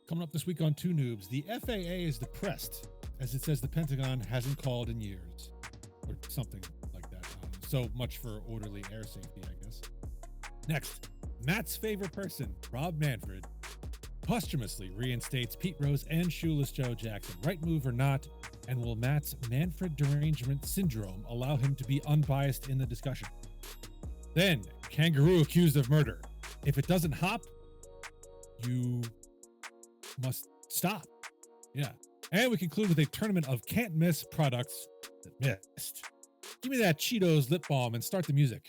Coming up this week on Two Noobs, the FAA is depressed as it says the Pentagon hasn't called in years, or something like that. So much for orderly air safety, I guess. Next, Matt's favorite person, Rob Manfred, posthumously reinstates Pete Rose and Shoeless Joe Jackson. Right move or not? And will Matt's Manfred derangement syndrome allow him to be unbiased in the discussion? Then, kangaroo accused of murder. If it doesn't hop, you must stop. Yeah. And we conclude with a tournament of can't miss products that missed. Give me that Cheetos lip balm and start the music.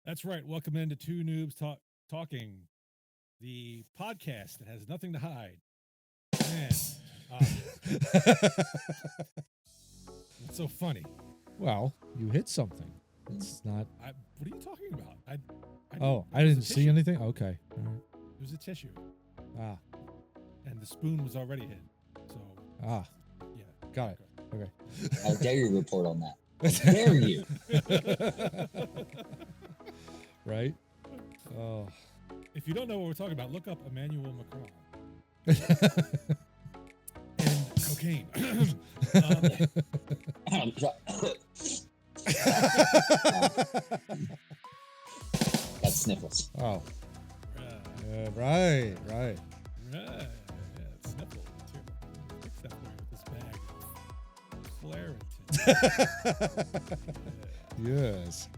That's right. Welcome into Two Noobs Talking, the podcast that has nothing to hide. Man, it's so funny. Well, you hit something. It's not. What are you talking about? I didn't see anything. Okay. All right. It was a tissue. Ah. And the spoon was already hit. So. Ah. Yeah. Got it. Okay. How dare you report on that? How dare you? Right? Oh. If you don't know what we're talking about, look up Emmanuel Macron. And cocaine. Got sniffles. Oh. Right. Yeah, sniffle too. Fix that boy with this bag of Claritin. Yes.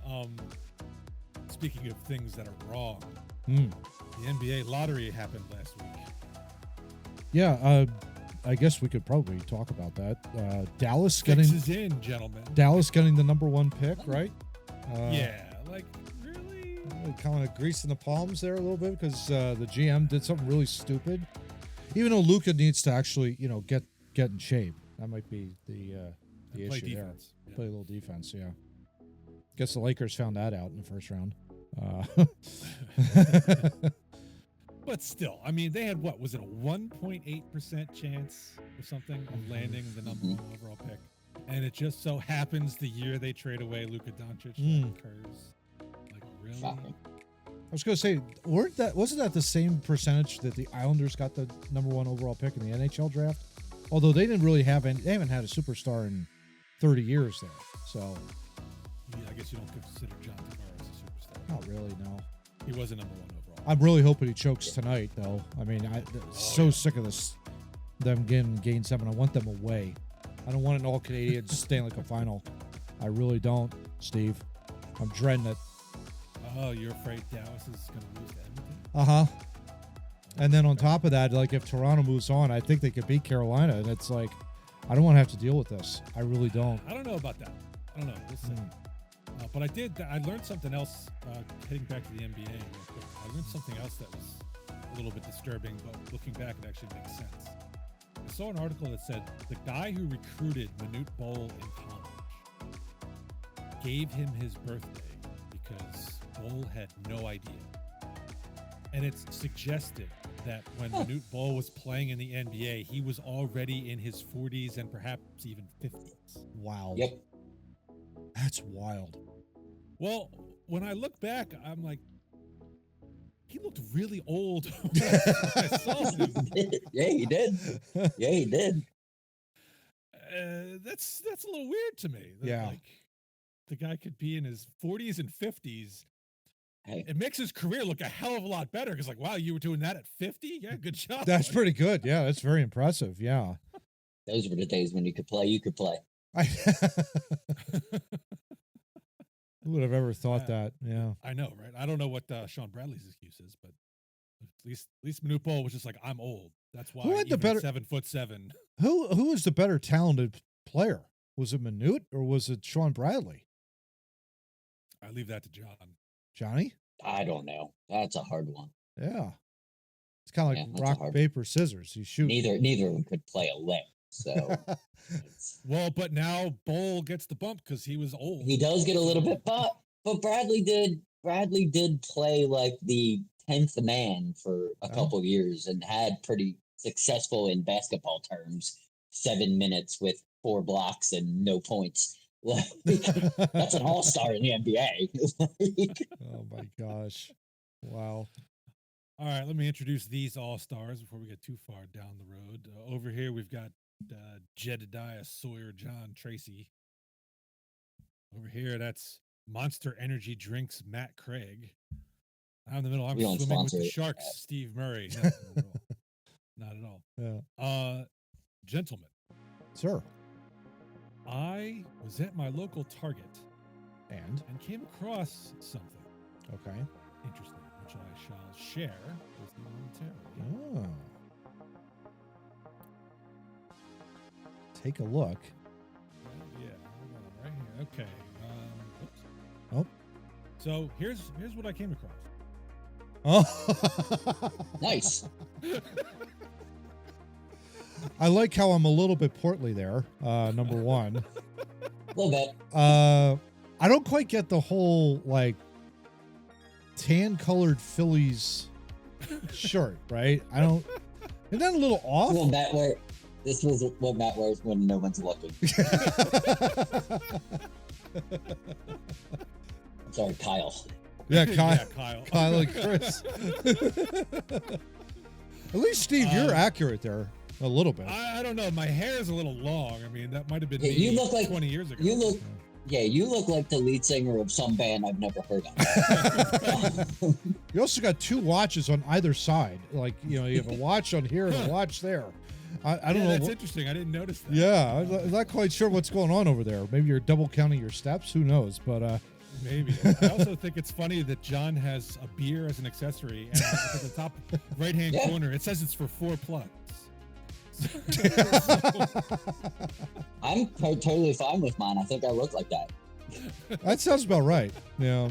Speaking of things that are wrong, the NBA lottery happened last week. Yeah, I guess we could probably talk about that. Dallas Fixes in, gentlemen. Dallas getting the number one pick, right? Yeah, like really? Kind of greasing the palms there a little bit because the GM did something really stupid. Even though Luka needs to actually, get in shape. That might be the issue defense. there. Yeah. Play a little defense, yeah. Guess the Lakers found that out in the first round. But still, I mean, they had what was it, a 1.8% chance or something of landing the number one overall pick, and it just so happens the year they trade away Luka Doncic occurs. Like really? Shocking. I was going to say, wasn't that the same percentage that the Islanders got the number one overall pick in the NHL draft? Although they didn't really have they haven't had a superstar in 30 years there, so. Yeah, I guess you don't consider John Tavares a superstar. Not really, no. He was a number one overall. I'm really hoping he chokes tonight, though. I mean, sick of this. Them getting Game 7. I want them away. I don't want an all Canadians Stanley Cup final. I really don't, Steve. I'm dreading it. Oh, you're afraid Dallas is going to lose to Edmonton? Uh-huh. And then on top of that, like if Toronto moves on, I think they could beat Carolina. And it's like, I don't want to have to deal with this. I really don't. I don't know about that. I don't know. We'll see. But I learned something else, heading back to the NBA real quick. I learned something else that was a little bit disturbing, but looking back, it actually makes sense. I saw an article that said the guy who recruited Manute Bol in college gave him his birthday because Bol had no idea. And it's suggested that when Manute Bol was playing in the NBA, he was already in his 40s and perhaps even 50s. Wow. Yep. That's wild. Well, when I look back, I'm like, he looked really old when I saw him. Yeah, he did. Yeah, he did. That's a little weird to me. Yeah. Like, the guy could be in his 40s and 50s. Hey. It makes his career look a hell of a lot better because, like, wow, you were doing that at 50? Yeah, good job. That's pretty good. Yeah, that's very impressive. Yeah. Those were the days when you could play. Who would have ever thought that? Yeah. I know, right? I don't know what Sean Bradley's excuse is, but at least Manute Bol was just like, I'm old. That's why. Who had the better 7'7"? Who was the better talented player? Was it Manute or was it Sean Bradley? I leave that to John. Johnny? I don't know. That's a hard one. Yeah. It's kind of like rock, paper, scissors. You shoot. Neither of them could play a lick. So Well, but now Bull gets the bump because he was old. He does get a little bit, but Bradley did play like the 10th man for a couple years and had pretty successful in basketball terms. 7 minutes with 4 blocks and no points. Like, that's an all-star in the NBA. Oh my gosh. Wow. All right, let me introduce these all-stars before we get too far down the road. Over here, we've got Jedediah Sawyer John Tracy. Over here, that's Monster Energy Drinks Matt Craig. I'm in the middle. I'm We don't swimming with sponsor the it. sharks, Steve Murray. No, not at all. Not at all. Yeah. Gentlemen, Sir. I was at my local Target And? came across something Okay. interesting, which I shall share with you momentarily. Oh. Take a look. Yeah, hold on, right here. Okay. Oops. Oh. So here's what I came across. Oh. Nice. I like how I'm a little bit portly there. Number one. A little bit. I don't quite get the whole like tan colored Phillies shirt, right? I don't. Isn't that a little off? Well, this was what Matt wears when no one's looking. Sorry, Kyle. Yeah, Kyle. Yeah, Kyle. Kyle and Chris. At least, Steve, you're accurate there a little bit. I don't know. My hair is a little long. I mean, that might have been Yeah, me you look like 20 years ago. You look like the lead singer of some band I've never heard of. You also got 2 watches on either side. Like, you have a watch on here and a watch there. I don't know. That's interesting. I didn't notice that. Yeah, I'm not quite sure what's going on over there. Maybe you're double counting your steps. Who knows? But Maybe. I also think it's funny that John has a beer as an accessory, and at the top right-hand corner, it says it's for 4 plugs. I'm totally fine with mine. I think I look like that. that sounds about right. Yeah.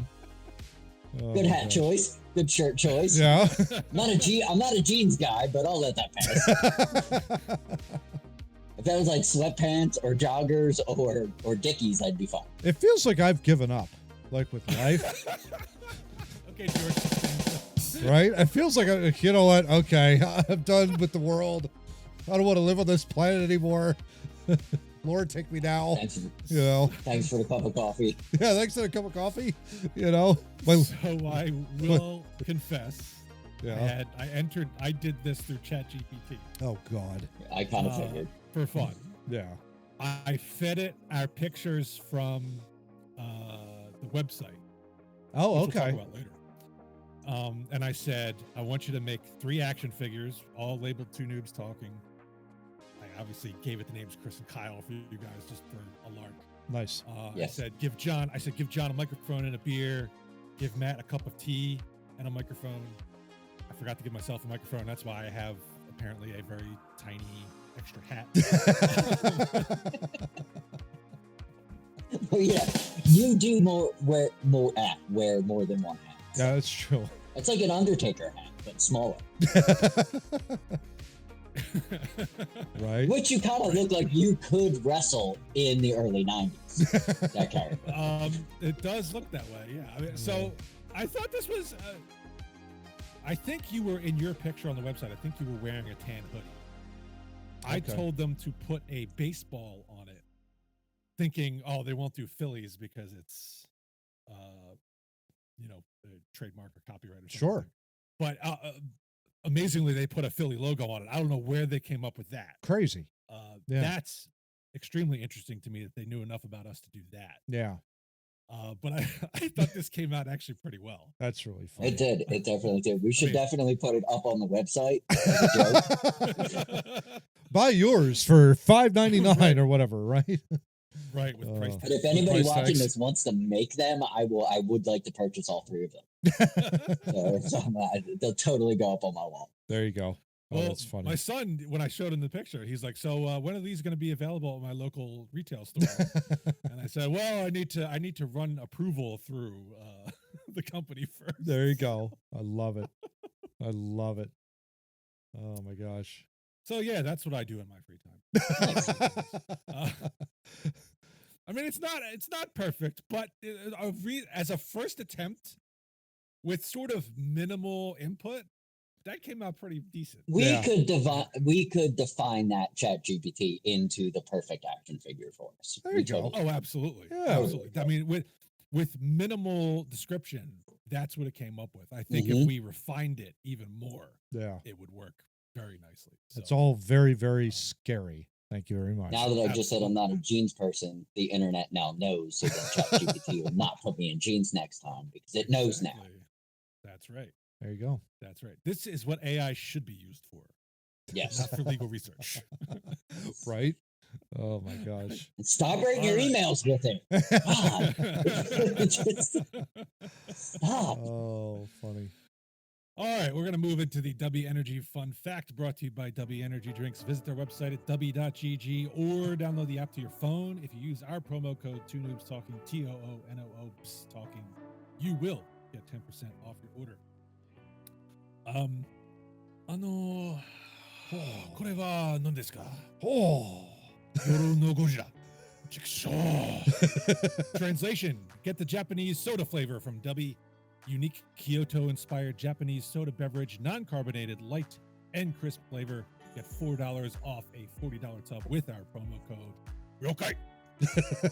Oh, Good hat gosh. choice. Good shirt choice. Yeah. I'm not a jeans guy, but I'll let that pass. If that was like sweatpants or joggers or Dickies, I'd be fine. It feels like I've given up, like with life, Okay, George. right? It feels like, you know what? Okay, I'm done with the world. I don't want to live on this planet anymore. Lord, take me now. Thanks for the cup of coffee. Yeah, thanks for a cup of coffee. My, So I will confess. yeah. I did this through ChatGPT Oh God. I kind of figured. for fun. Yeah. I fed it our pictures from the website. Oh, which we'll okay. talk about later. And I said, I want you to make 3 action figures, all labeled Two Noobs Talking. I obviously gave it the names Chris and Kyle for you guys, just for a lark. Nice. Yes. I said, give John a microphone and a beer. Give Matt a cup of tea and a microphone. I forgot to give myself a microphone. That's why I have apparently a very tiny extra hat. But yeah, you do wear more than one hat. Yeah, that's true. It's like an Undertaker hat, but smaller. Right. Which you kind of look like you could wrestle in the early 90s. That character. It does look that way, yeah. I mean, so I thought this was. I think you were in your picture on the website. I think you were wearing a tan hoodie. I Okay. told them to put a baseball on it, thinking, oh, they won't do Phillies because it's, trademark or copyright or something. Sure. But amazingly, they put a Philly logo on it. I don't know where they came up with that. Crazy. Yeah. That's extremely interesting to me that they knew enough about us to do that. Yeah. But I thought this came out actually pretty well. That's really funny. It did. It definitely did. We should mean- definitely put it up on the website as a joke. Buy yours for $5.99 or whatever, right? Right, with price But tag. if anybody price watching tags. this wants to make them, I would like to purchase all 3 of them. So they'll totally go up on my wall. There you go. Oh, Well, that's funny. my son, when I showed him the picture, he's like, "So when are these going to be available at my local retail store?" And I said, "Well, I need to run approval through the company first." There you go. I love it. I love it. Oh my gosh. So yeah, that's what I do in my free time. I mean, it's not perfect, but as a first attempt with sort of minimal input, that came out pretty decent. We could define that ChatGPT into the perfect action figure for us. There you go. Oh, absolutely. Yeah. Absolutely. I mean, with minimal description, that's what it came up with. I think if we refined it even more, it would work very nicely. So. It's all very, very scary. Thank you very much. Now that I just said I'm not a jeans person, the internet now knows, so that ChatGPT will not put me in jeans next time because it knows now. That's right. There you go. That's right. This is what AI should be used for. Yes. Not for legal research. Right? Oh my gosh. Stop writing your emails with it. Stop. Oh, funny. All right, we're going to move into the Dubby Energy Fun Fact brought to you by Dubby Energy Drinks. Visit their website at dubby.gg or download the app to your phone. If you use our promo code Too Noobs Talking, TOONOOBS Talking, you will get 10% off your order. これは何ですか? Yoru no Gojira. Translation: Get the Japanese soda flavor from Dubby. Unique Kyoto-inspired Japanese soda beverage, non-carbonated, light and crisp flavor. Get $4 off a $40 tub with our promo code. Okay.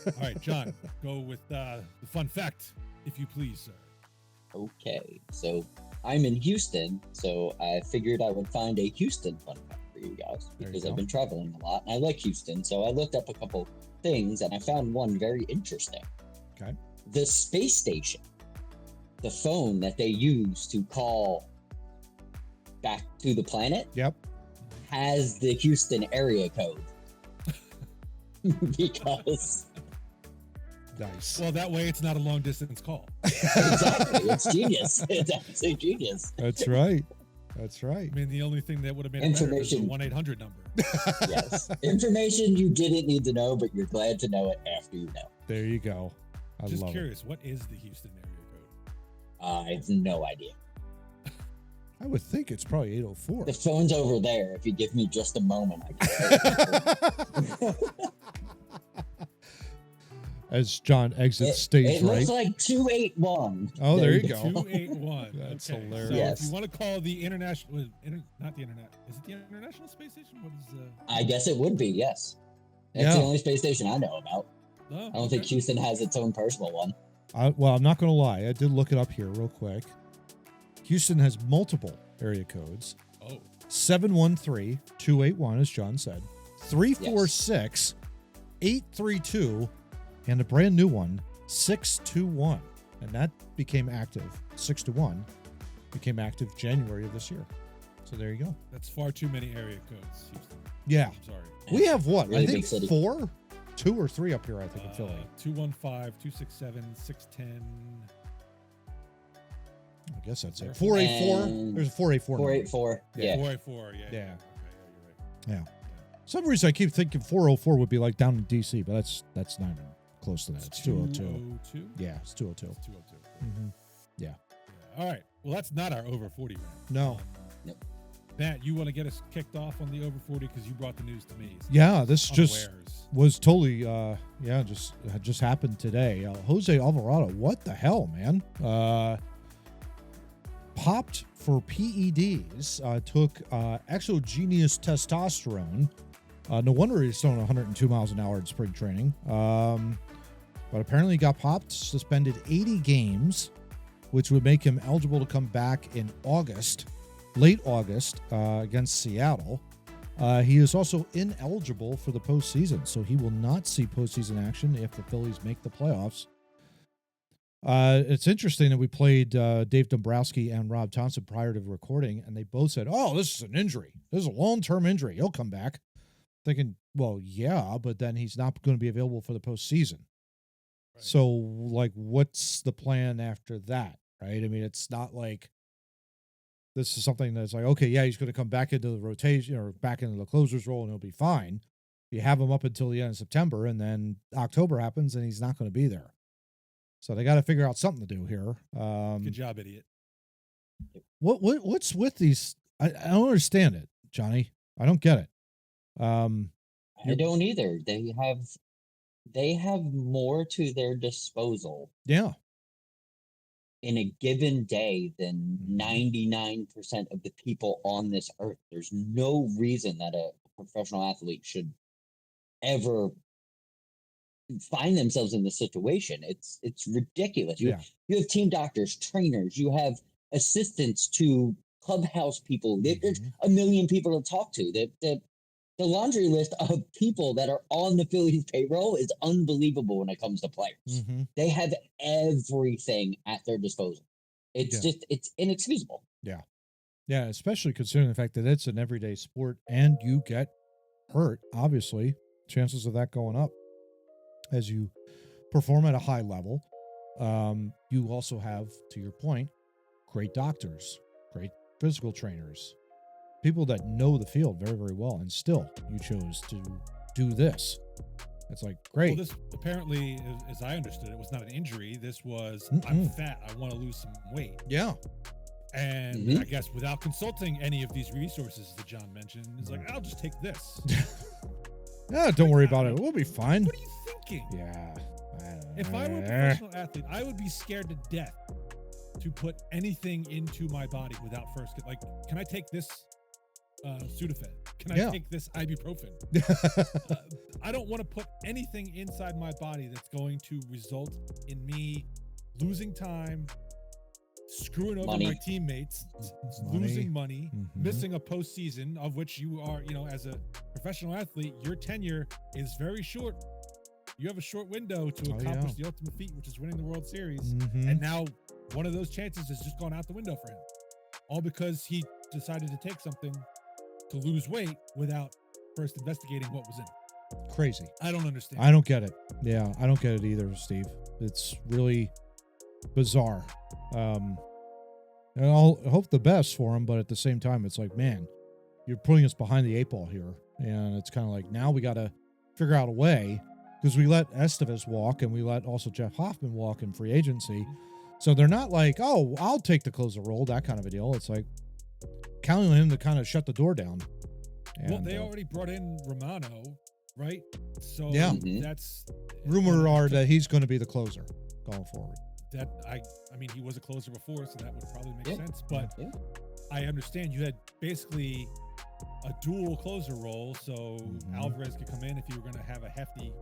All right, John, go with the fun fact, if you please, sir. Okay, so I'm in Houston, so I figured I would find a Houston fun fact for you guys because I've been traveling a lot and I like Houston. So I looked up a couple things and I found one very interesting. Okay. The space station, the phone that they use to call back to the planet, has the Houston area code. Because nice. Well, that way it's not a long distance call. Exactly. It's genius. It's absolutely genius. That's right. That's right. I mean, the only thing that would have made it better is the 1-800 number. Yes. Information you didn't need to know, but you're glad to know it after you know. There you go. I Just love curious, what is the Houston area code? I have no idea. I would think it's probably 804. The phone's over there. If you give me just a moment, I can. As John exits stage it right. looks like 281. Oh, there you go. 281. That's okay. hilarious. So Yes. if you want to call the international, not the internet, is it the International Space Station? What is? I guess it would be, yes. It's the only space station I know about. Oh, I don't think Houston has its own personal one. Well, I'm not going to lie. I did look it up here real quick. Houston has multiple area codes. 713-281, as John said. 346, 832, and a brand new one, 621. And that became active. 621 became active January of this year. So there you go. That's far too many area codes, Houston. Yeah. I'm sorry. We have what? Really I think big city. 4? 2 or 3 up here, I think, in Philly. 215, 267, 610. I guess that's it. 484. There's a 484. 484. Yeah. 484, yeah. Yeah. Okay, Yeah. Some reason I keep thinking 404 would be like down in DC, but that's not even close to that. It's 202. 202? Yeah, it's 202. It's 202. Mm-hmm. Yeah. All right. Well, that's not our over 40 round. No. Nope. Matt, you want to get us kicked off on the over 40 because you brought the news to me. So Yeah, this just unawares. was totally, just happened today. Jose Alvarado, what the hell, man? Popped for PEDs, took exogenous testosterone. No wonder he's throwing 102 miles an hour in spring training. But apparently he got popped, suspended 80 games, which would make him eligible to come back in August, late August, against Seattle. He is also ineligible for the postseason, so he will not see postseason action if the Phillies make the playoffs. It's interesting that we played Dave Dombrowski and Rob Thompson prior to the recording, and they both said, "Oh, this is an injury. This is a long-term injury. He'll come back." Thinking, well, yeah, but then he's not going to be available for the postseason. Right. So, like, what's the plan after that, right? I mean, it's not like this is something that's like, okay, yeah, he's going to come back into the rotation or back into the closer's role and he'll be fine. You have him up until the end of September, and then October happens and he's not going to be there. So they got to figure out something to do here. Good job, idiot. What's with these? I don't understand it, Johnny. I don't get it. I You're- don't either. They have more to their disposal Yeah. in a given day than Mhm. 99% of the people on this earth. There's no reason that a professional athlete should ever find themselves in this situation. It's ridiculous. Yeah. You have team doctors, trainers, you have assistants to clubhouse people. There's Mhm. a million people to talk to. The laundry list of people that are on the Phillies payroll is unbelievable when it comes to players. Mhm. They have everything at their disposal. It's Yeah. just it's inexcusable. Yeah. Yeah, especially considering the fact that it's an everyday sport and you get hurt, obviously, chances of that going up as you perform at a high level. You also have, to your point, great doctors, great physical trainers, people that know the field very, very well, and still you chose to do this. It's like, great. Well, this apparently, as I understood it, was not an injury. This was, I'm Mm-mm. fat. I want to lose some weight. Yeah. And Mhm. I guess without consulting any of these resources that John mentioned, it's like, I'll just take this. Yeah, don't worry about it. We'll be fine. What are you thinking? Yeah. If I were a professional athlete, I would be scared to death to put anything into my body without first, like, can I take this Sudafed? Can I Yeah. take this ibuprofen? I don't want to put anything inside my body that's going to result in me losing time, screwing over Money. my teammates, Money. losing money, Mhm. missing a postseason, of which you are, as a professional athlete, your tenure is very short. You have a short window to Oh, accomplish yeah. the ultimate feat, which is winning the World Series. Mhm. And now one of those chances has just gone out the window for him. All because he decided to take something to lose weight without first investigating what was in it. Crazy. I don't understand. I don't get it. Yeah, I don't get it either, Steve. It's really bizarre. And I'll hope the best for him, but at the same time, it's like, man, you're putting us behind the 8 ball here. And it's kind of like, now we got to figure out a way, because we let Estevez walk and we let also Jeff Hoffman walk in free agency. So they're not like, oh, I'll take the closer role, that kind of a deal. It's like counting on him to kind of shut the door down. Well, And, they already brought in Romano, right? So Yeah. Mhm. that's rumor are that he's going to be the closer going forward. that I mean, he was a closer before, so that would probably make Yeah. sense. But Yeah. I understand you had basically a dual closer role, so Mhm. Alvarez could come in if you were going to have a heavy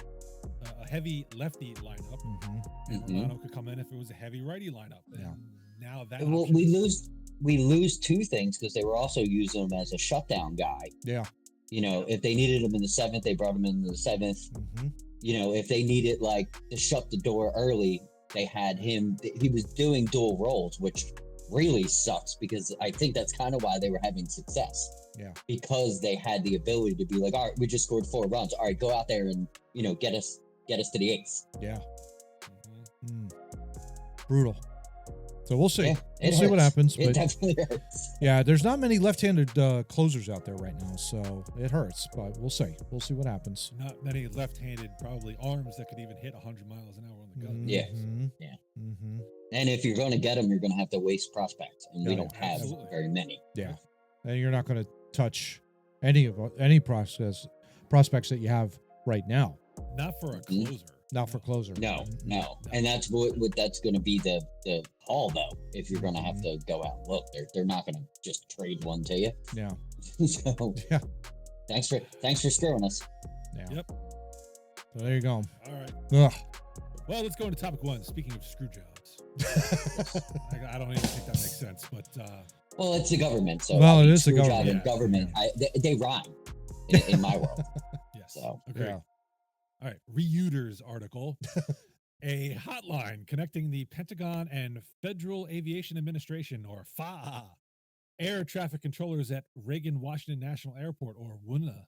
lefty lineup, Mm-hmm. and Mhm. Romano could come in if it was a heavy righty lineup. Yeah. And now that Well, option is- we lose two things because they were also using him as a shutdown guy. Yeah. If they needed him in the 7th, they brought him in the 7th. Mm-hmm. If they needed to shut the door early, they had him. He was doing dual roles, which really sucks because I think that's kind of why they were having success. Yeah. Because they had the ability to be like, all right, we just scored 4 runs. All right, go out there and get us to the 8th. Yeah. Mhm. Brutal. So we'll see. Yeah, We'll it see what hurts. happens. It But definitely hurts. yeah, there's not many left-handed closers out there right now, so it hurts. But we'll see. We'll see what happens. Not many left-handed, probably arms that could even hit 100 miles an hour on the gun. Yeah. Mhm. Yeah. Mm-hmm. And if you're going to get them, you're going to have to waste prospects, and we Oh, don't yeah, have absolutely. very many. Yeah. And you're not going to touch any prospects that you have right now. Not for a Mhm. closer. Not for closer. No, Mm-mm. no, and that's what that's going to be the haul though. If you're going to have to go out and look, they're not going to just trade one to you. Yeah. So Yeah. thanks for screwing us. Yeah. Yep. So there you go. All right. Ugh. Well, let's go into topic 1. Speaking of screw jobs, I don't even think that makes sense, but Well, it's the government, so Well, I it mean, is the screw job government. and government. They rhyme in my world. yes. So Agreed. Yeah. All right. Reuters article. A hotline connecting the Pentagon and Federal Aviation Administration, or FAA, air traffic controllers at Reagan Washington National Airport, or WNA,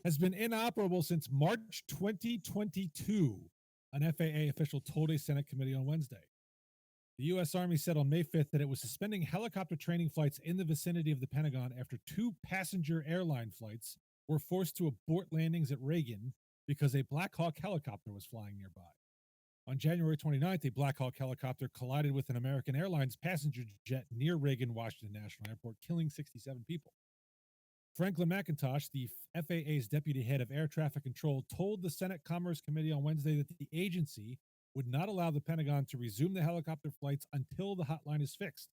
has been inoperable since March 2022, an FAA official told a Senate committee on Wednesday. The U.S. Army said on May 5th that it was suspending helicopter training flights in the vicinity of the Pentagon after 2 passenger airline flights were forced to abort landings at Reagan because a Black Hawk helicopter was flying nearby. On January 29th, a Black Hawk helicopter collided with an American Airlines passenger jet near Reagan Washington National Airport, killing 67 people. Franklin McIntosh, the FAA's deputy head of air traffic control, told the Senate Commerce Committee on Wednesday that the agency would not allow the Pentagon to resume the helicopter flights until the hotline is fixed.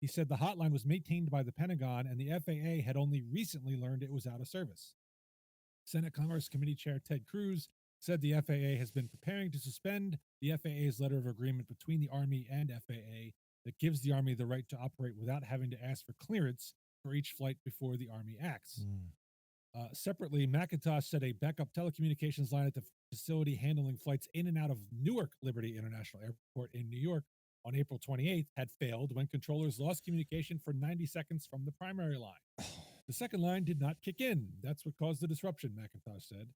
He said the hotline was maintained by the Pentagon and the FAA had only recently learned it was out of service. Senate Commerce Committee Chair Ted Cruz said the FAA has been preparing to suspend the FAA's letter of agreement between the Army and FAA that gives the Army the right to operate without having to ask for clearance for each flight before the Army acts. Separately, McIntosh said a backup telecommunications line at the facility handling flights in and out of Newark Liberty International Airport in New York on April 28th had failed when controllers lost communication for 90 seconds from the primary line. The second line did not kick in. That's what caused the disruption, McIntosh said.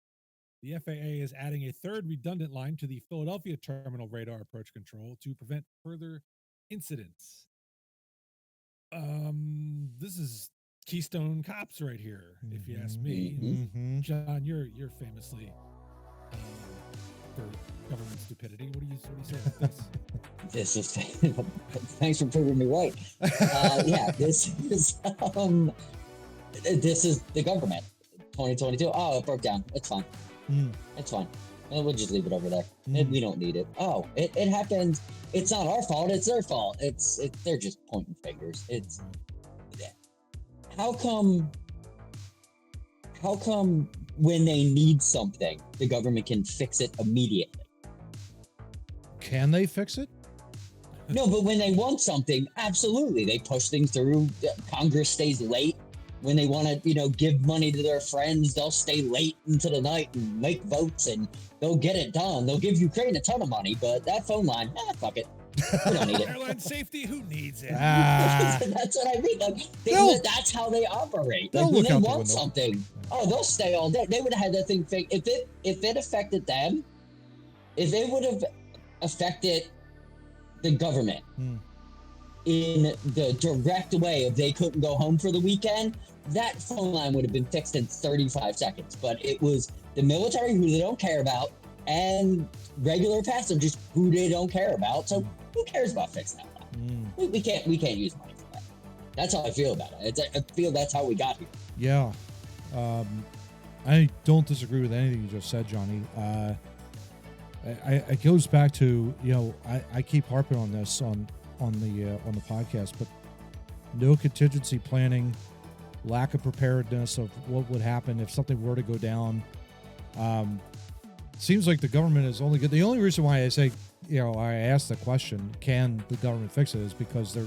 The FAA is adding a third redundant line to the Philadelphia terminal radar approach control to prevent further incidents. This is Keystone Cops right here, if you ask me. Mm-hmm. John, you're famously for government stupidity. What do you say about this? This is thanks for proving me right. This is the government. 2022. Oh, it broke down. It's fine. It's fine. We'll just leave it over there. We don't need it. Oh, it happened. It's not our fault. It's their fault. They're just pointing fingers. How come when they need something, the government can fix it immediately? Can they fix it? No, but when they want something, absolutely. They push things through. Congress stays late. When they want to, give money to their friends, they'll stay late into the night and make votes, and they'll get it done. They'll give Ukraine a ton of money, but that phone line, fuck it. We don't need it. Airline safety, who needs it? That's what I mean. Like, that's how they operate. Like, when they want something, they'll stay all day. They would have had that thing fixed. If it affected them, if it would have affected the government in the direct way, if they couldn't go home for the weekend, that phone line would have been fixed in 35 seconds. But it was the military, who they don't care about, and regular passengers who they don't care about. So who cares about fixing that line? We can't use money for that. That's how I feel about it. I feel that's how we got here. Yeah. I don't disagree with anything you just said, Johnny. It goes back to, I keep harping on this on the podcast, but no contingency planning, lack of preparedness of what would happen if something were to go down. Seems like the government is only good. The only reason why I say, I asked the question, can the government fix it, is because their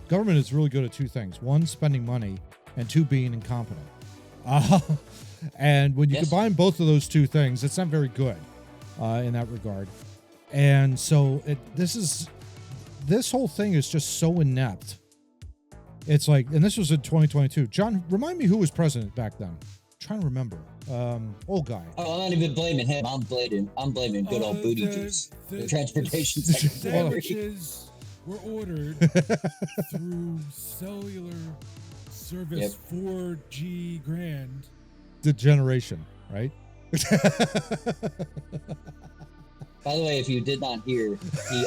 government is really good at two things. One, spending money, and two, being incompetent. And when you combine both of those two things, it's not very good in that regard. And so this whole thing is just so inept. It's like, and this was in 2022. John, remind me who was president back then. I'm trying to remember. Old guy. Oh, I'm not even blaming him. I'm blaming good old booty juice. The transportation secretary. Sandwiches were ordered through cellular service 4G grand. The generation, right? By the way, if you did not hear, he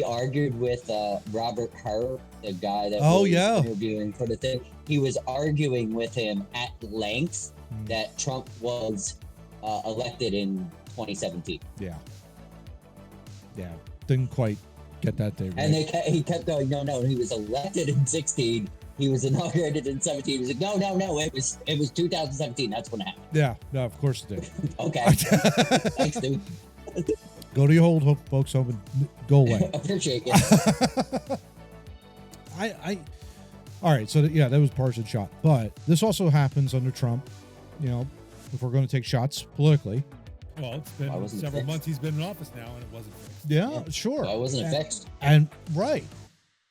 argued with Robert Hur, the guy that was interviewing for the thing. He was arguing with him at length that Trump was elected in 2017. Yeah. Didn't quite get that day right. And he kept going, no, he was elected in 16. He was inaugurated in 17. He was like, no, it was 2017. That's when it happened. Yeah, no, of course it did. Okay. Thanks, dude. Go to your old folks home and go away. Appreciate it. All right, so that was partisan shot. But this also happens under Trump, if we're going to take shots politically. Well, it's been several months he's been in office now, and it wasn't fixed. Yeah, sure. Why wasn't it fixed? And right.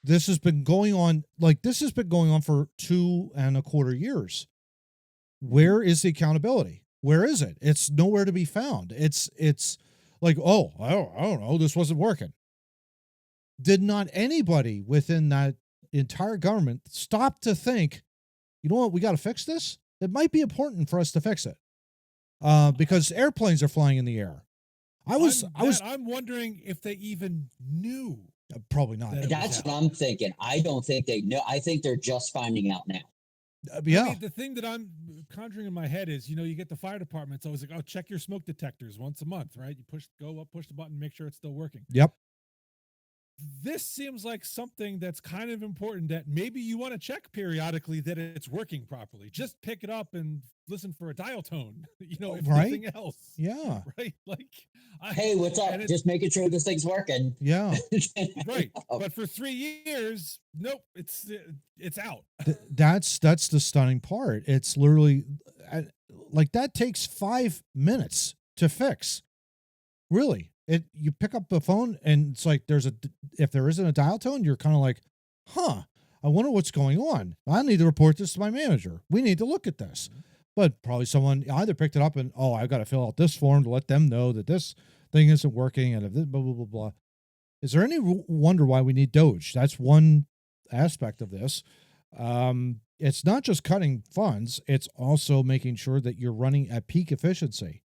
This has been going on for 2.25 years. Where is the accountability? Where is it? It's nowhere to be found. It's like, I don't know, this wasn't working. Did not anybody within that entire government stop to think, you know what, we got to fix this? It might be important for us to fix it. Because airplanes are flying in the air. I'm wondering if they even knew. Probably not. That's what I'm thinking. I don't think they know. I think they're just finding out now. Yeah. I mean, the thing that I'm conjuring in my head is, you get the fire department. It's always like, oh, check your smoke detectors once a month, right? You push the button, make sure it's still working. Yep. This seems like something that's kind of important that maybe you want to check periodically that it's working properly. Just pick it up and listen for a dial tone, if Right? nothing else. Yeah. Right? Like, Hey, what's up? Just making sure this thing's working. Yeah. Right. But for 3 years, nope, it's out. That's the stunning part. It's literally like that takes 5 minutes to fix. Really. You pick up the phone and it's like if there isn't a dial tone, you're kind of like, I wonder what's going on. I need to report this to my manager. We need to look at this. But probably someone either picked it up and, I've got to fill out this form to let them know that this thing isn't working and blah, blah, blah, blah. Is there any wonder why we need Doge? That's one aspect of this. It's not just cutting funds. It's also making sure that you're running at peak efficiency.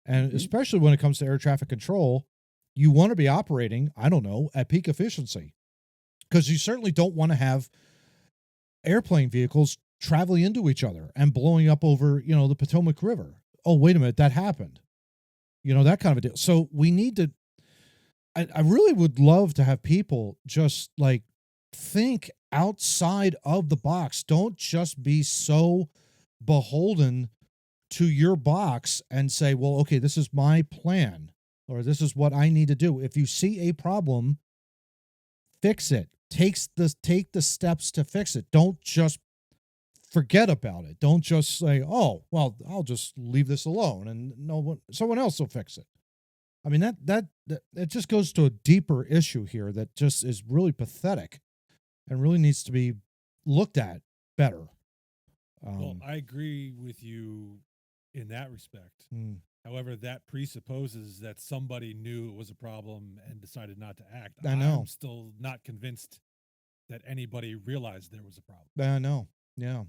And especially when it comes to air traffic control, you want to be operating, at peak efficiency. Because you certainly don't want to have airplane vehicles traveling into each other and blowing up over, the Potomac River. Oh, wait a minute, that happened. That kind of a deal. So we need to, I really would love to have people just like think outside of the box. Don't just be so beholden to your box and say, well, okay, this is my plan or this is what I need to do. If you see a problem, fix it. Take the steps to fix it. Don't just forget about it. Don't just say, oh, well, I'll just leave this alone and someone else will fix it. I mean, that it just goes to a deeper issue here that just is really pathetic and really needs to be looked at better. Well, I agree with you in that respect. However, that presupposes that somebody knew it was a problem and decided not to act. I know. I'm still not convinced that anybody realized there was a problem. I know. Yeah.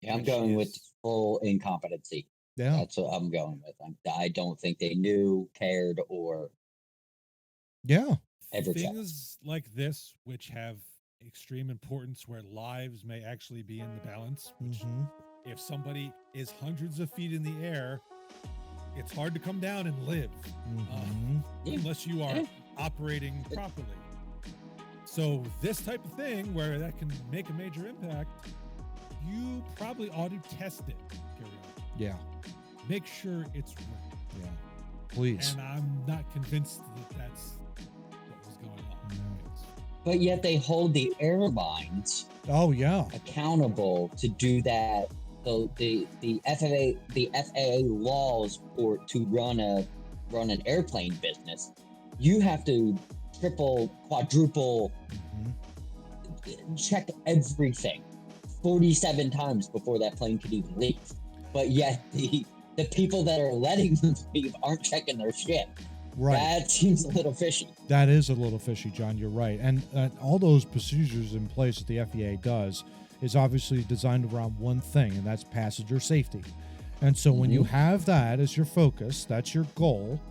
I'm going with full incompetency. Yeah. That's what I'm going with. I don't think they knew, cared, or ever things like this, which have extreme importance, where lives may actually be in the balance. Which, if somebody is hundreds of feet in the air, it's hard to come down and live unless you are operating properly. So this type of thing, where that can make a major impact, you probably ought to test it periodically. Yeah. Make sure it's right. Yeah. Please. And I'm not convinced that that's what was going on. No. But yet they hold the airlines accountable to do that. So the FAA laws to run an airplane business, you have to triple, quadruple check everything 47 times before that plane could even leave. But yet the people that are letting them leave aren't checking their shit. Right. That seems a little fishy. That is a little fishy, John. You're right. And all those procedures in place that the FAA does is obviously designed around one thing, and that's passenger safety. And so when you have that as your focus, that's your goal,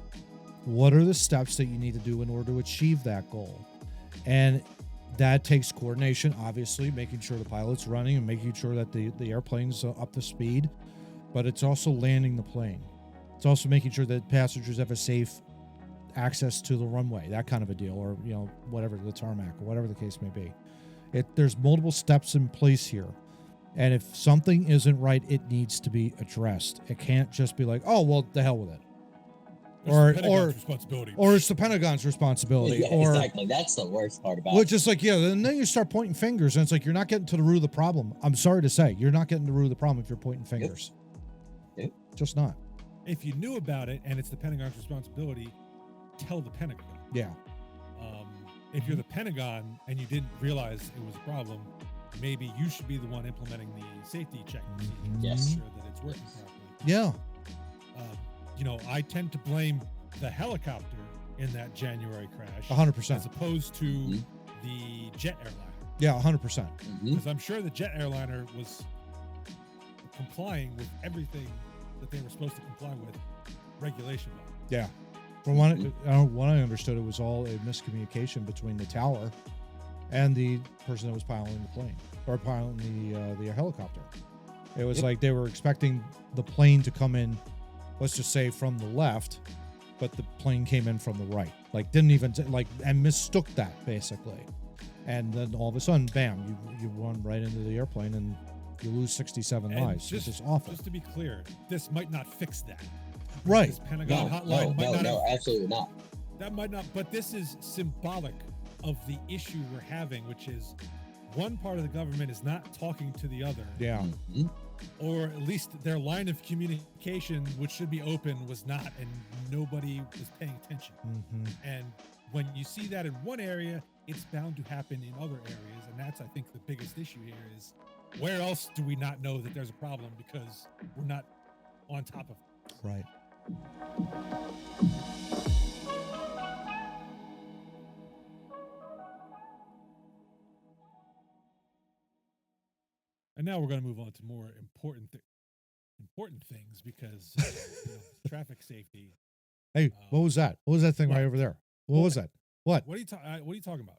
what are the steps that you need to do in order to achieve that goal? And that takes coordination, obviously, making sure the pilot's running and making sure that the airplane's up to speed, but it's also landing the plane. It's also making sure that passengers have a safe access to the runway, that kind of a deal, or, whatever, the tarmac, or whatever the case may be. There's multiple steps in place here. And if something isn't right, it needs to be addressed. It can't just be like, oh, well, the hell with it. Or it's the Pentagon's responsibility. Yeah, exactly. That's the worst part about it. Which is like, and then you start pointing fingers, and it's like, you're not getting to the root of the problem. I'm sorry to say, you're not getting to the root of the problem if you're pointing fingers. Yep. Just not. If you knew about it and it's the Pentagon's responsibility, tell the Pentagon. Yeah. If you're the Pentagon and you didn't realize it was a problem, maybe you should be the one implementing the safety check procedure to make sure that it's working properly. Yeah. I tend to blame the helicopter in that January crash 100%. as opposed to the jet airliner. Yeah, 100%. Because I'm sure the jet airliner was complying with everything that they were supposed to comply with regulation-wise. Yeah. From what I understood, it was all a miscommunication between the tower and the person that was piloting the plane or piloting the helicopter. It was like they were expecting the plane to come in, let's just say from the left, but the plane came in from the right. Like didn't even and mistook that basically. And then all of a sudden, bam, you run right into the airplane and you lose 67 lives, which is awful. Just to be clear, this might not fix that. Right. This Pentagon hotline might not absolutely not. That might not, but this is symbolic of the issue we're having, which is one part of the government is not talking to the other. Yeah. Mm-hmm. Or at least their line of communication, which should be open, was not, and nobody was paying attention. Mm-hmm. And when you see that in one area, it's bound to happen in other areas. And that's, I think, the biggest issue here is where else do we not know that there's a problem because we're not on top of it? Right. And now we're going to move on to more important things because traffic safety. Hey, what was that? What was that thing right over there? What was that? What? What are you talking about?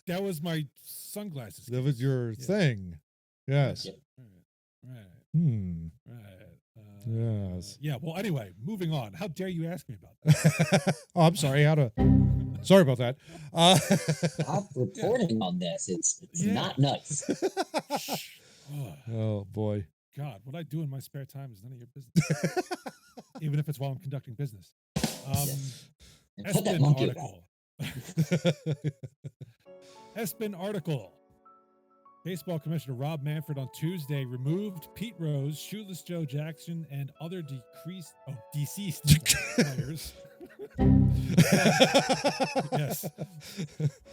That was my sunglasses. That was your thing. Yes. Right. Right. Yes. Yeah. Well, anyway, moving on. How dare you ask me about that? Oh, I'm sorry. Sorry about that. Stop reporting on this. It's not nice. Oh boy. God, what I do in my spare time is none of your business. Even if it's while I'm conducting business. Put that monkey article. ESPN article. Baseball Commissioner Rob Manfred on Tuesday removed Pete Rose, Shoeless Joe Jackson, and other deceased players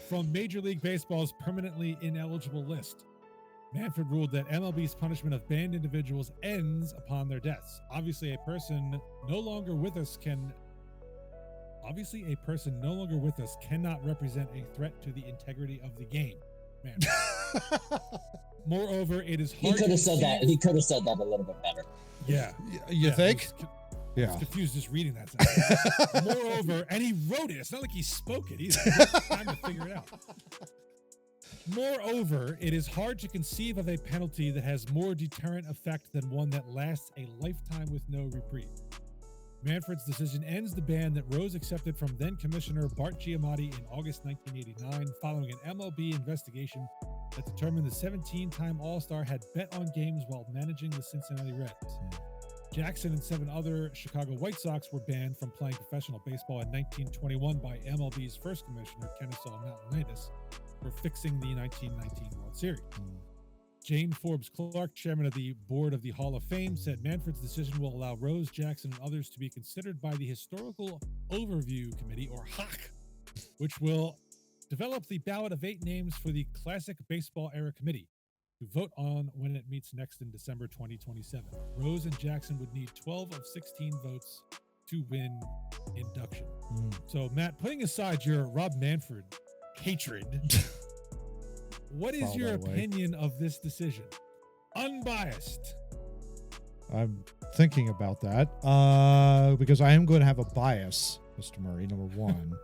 from Major League Baseball's permanently ineligible list. Manfred ruled that MLB's punishment of banned individuals ends upon their deaths. Obviously, a person no longer with us cannot represent a threat to the integrity of the game. Man. Moreover, it is hard. He could have said that. He could have said that a little bit better. Yeah. You think? I was confused just reading that sentence. Moreover, and he wrote it. It's not like he spoke it either. He had time to figure it out. Moreover, it is hard to conceive of a penalty that has more deterrent effect than one that lasts a lifetime with no reprieve. Manfred's decision ends the ban that Rose accepted from then-Commissioner Bart Giamatti in August 1989 following an MLB investigation that determined the 17-time All-Star had bet on games while managing the Cincinnati Reds. Jackson and 7 other Chicago White Sox were banned from playing professional baseball in 1921 by MLB's first commissioner, Kennesaw Mountainitis, for fixing the 1919 World Series. Jane Forbes Clark, chairman of the board of the Hall of Fame, said Manfred's decision will allow Rose, Jackson, and others to be considered by the Historical Overview Committee, or HOC, which will develop the ballot of 8 names for the Classic Baseball Era Committee to vote on when it meets next in December 2027. Rose and Jackson would need 12 of 16 votes to win induction. So, Matt, putting aside your Rob Manfred hatred, what is your opinion of this decision? Unbiased. I'm thinking about that because I am going to have a bias, Mr. Murray, number one.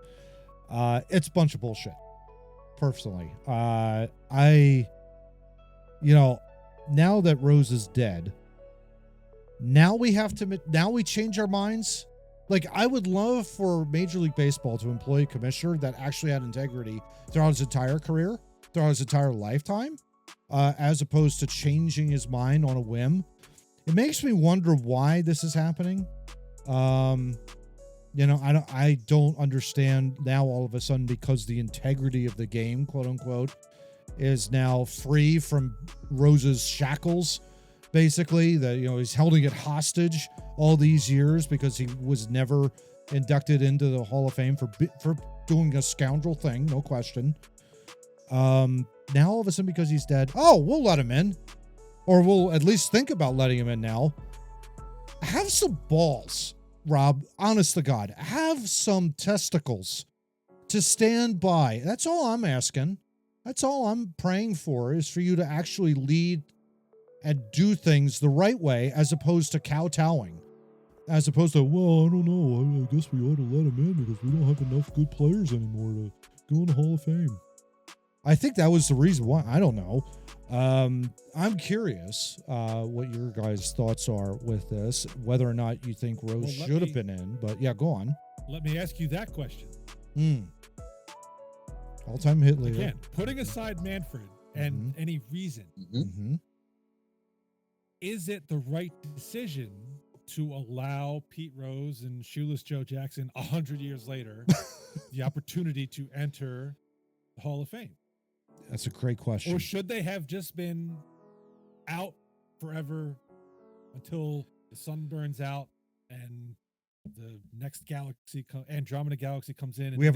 It's a bunch of bullshit, personally. Now that Rose is dead, now we change our minds. Like, I would love for Major League Baseball to employ a commissioner that actually had integrity throughout his entire career, throughout his entire lifetime, as opposed to changing his mind on a whim. It makes me wonder why this is happening. I don't understand now all of a sudden, because the integrity of the game, quote unquote, is now free from Rose's shackles. Basically, that he's holding it hostage all these years because he was never inducted into the Hall of Fame for doing a scoundrel thing, no question. Now all of a sudden, because he's dead, we'll let him in, or we'll at least think about letting him in now. Have some balls, Rob. Honest to God, have some testicles to stand by. That's all I'm asking. That's all I'm praying for, is for you to actually lead and do things the right way, as opposed to kowtowing, as opposed to, well, I don't know, I guess we ought to let him in because we don't have enough good players anymore to go in the Hall of Fame. I think that was the reason why. I don't know. I'm curious what your guys' thoughts are with this, whether or not you think Rose should have been in. But yeah, go on. Let me ask you that question. All-time hit leader. Again, putting aside Manfred and any reason, is it the right decision to allow Pete Rose and Shoeless Joe Jackson 100 years later the opportunity to enter the Hall of Fame? That's a great question. Or should they have just been out forever until the sun burns out and the next galaxy, Andromeda galaxy, comes in? And we have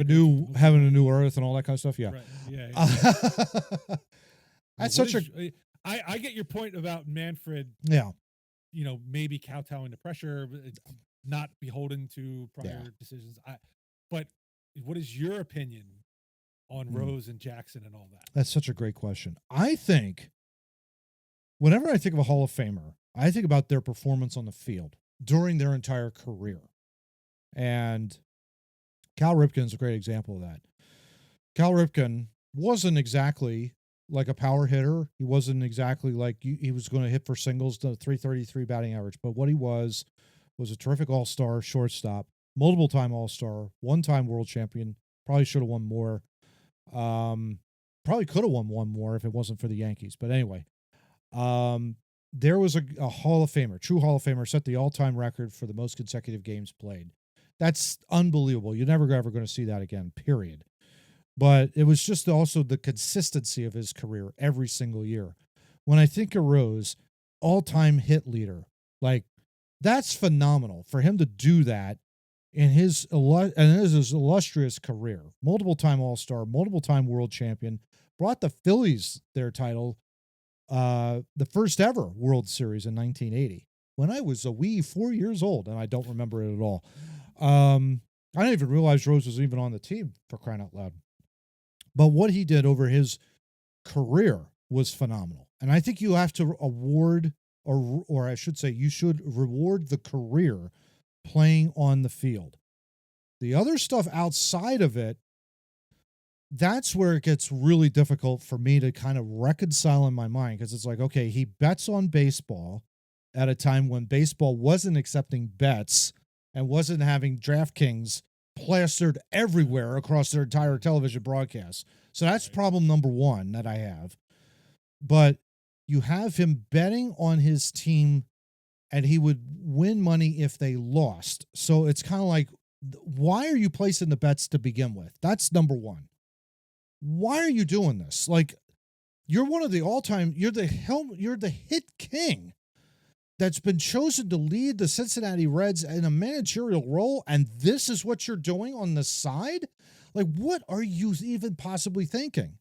having a new Earth and all that kind of stuff. Yeah. Right. Yeah. That's I get your point about Manfred. Yeah. Maybe kowtowing to pressure, not beholden to prior decisions. But what is your opinion on Rose and Jackson and all that? That's such a great question. I think whenever I think of a Hall of Famer, I think about their performance on the field during their entire career. And Cal Ripken is a great example of that. Cal Ripken wasn't exactly like a power hitter. He wasn't exactly like he was going to hit for singles to 333 batting average. But what he was a terrific all-star shortstop, multiple-time all-star, one-time world champion. Probably should have won more. Probably could have won one more if it wasn't for the Yankees. But anyway, there was a Hall of Famer, true Hall of Famer, set the all-time record for the most consecutive games played. That's unbelievable. You're never ever going to see that again, period. But it was just also the consistency of his career every single year. When I think of Rose, all-time hit leader, like that's phenomenal for him to do that in his illustrious career. Multiple-time All-Star, multiple-time world champion, brought the Phillies their title, the first ever World Series in 1980, when I was a wee 4 years old, and I don't remember it at all. I didn't even realize Rose was even on the team, for crying out loud. But what he did over his career was phenomenal. And I think you have to award, or I should say, you should reward the career playing on the field. The other stuff outside of it, that's where it gets really difficult for me to kind of reconcile in my mind, because it's like, okay, he bets on baseball at a time when baseball wasn't accepting bets and wasn't having DraftKings plastered everywhere across their entire television broadcast. So that's problem number one that I have. But you have him betting on his team, and he would win money if they lost. So it's kind of like, why are you placing the bets to begin with? That's number one. Why are you doing this? Like, you're one of the all-time, you're the hit king that's been chosen to lead the Cincinnati Reds in a managerial role, and this is what you're doing on the side? Like, what are you even possibly thinking?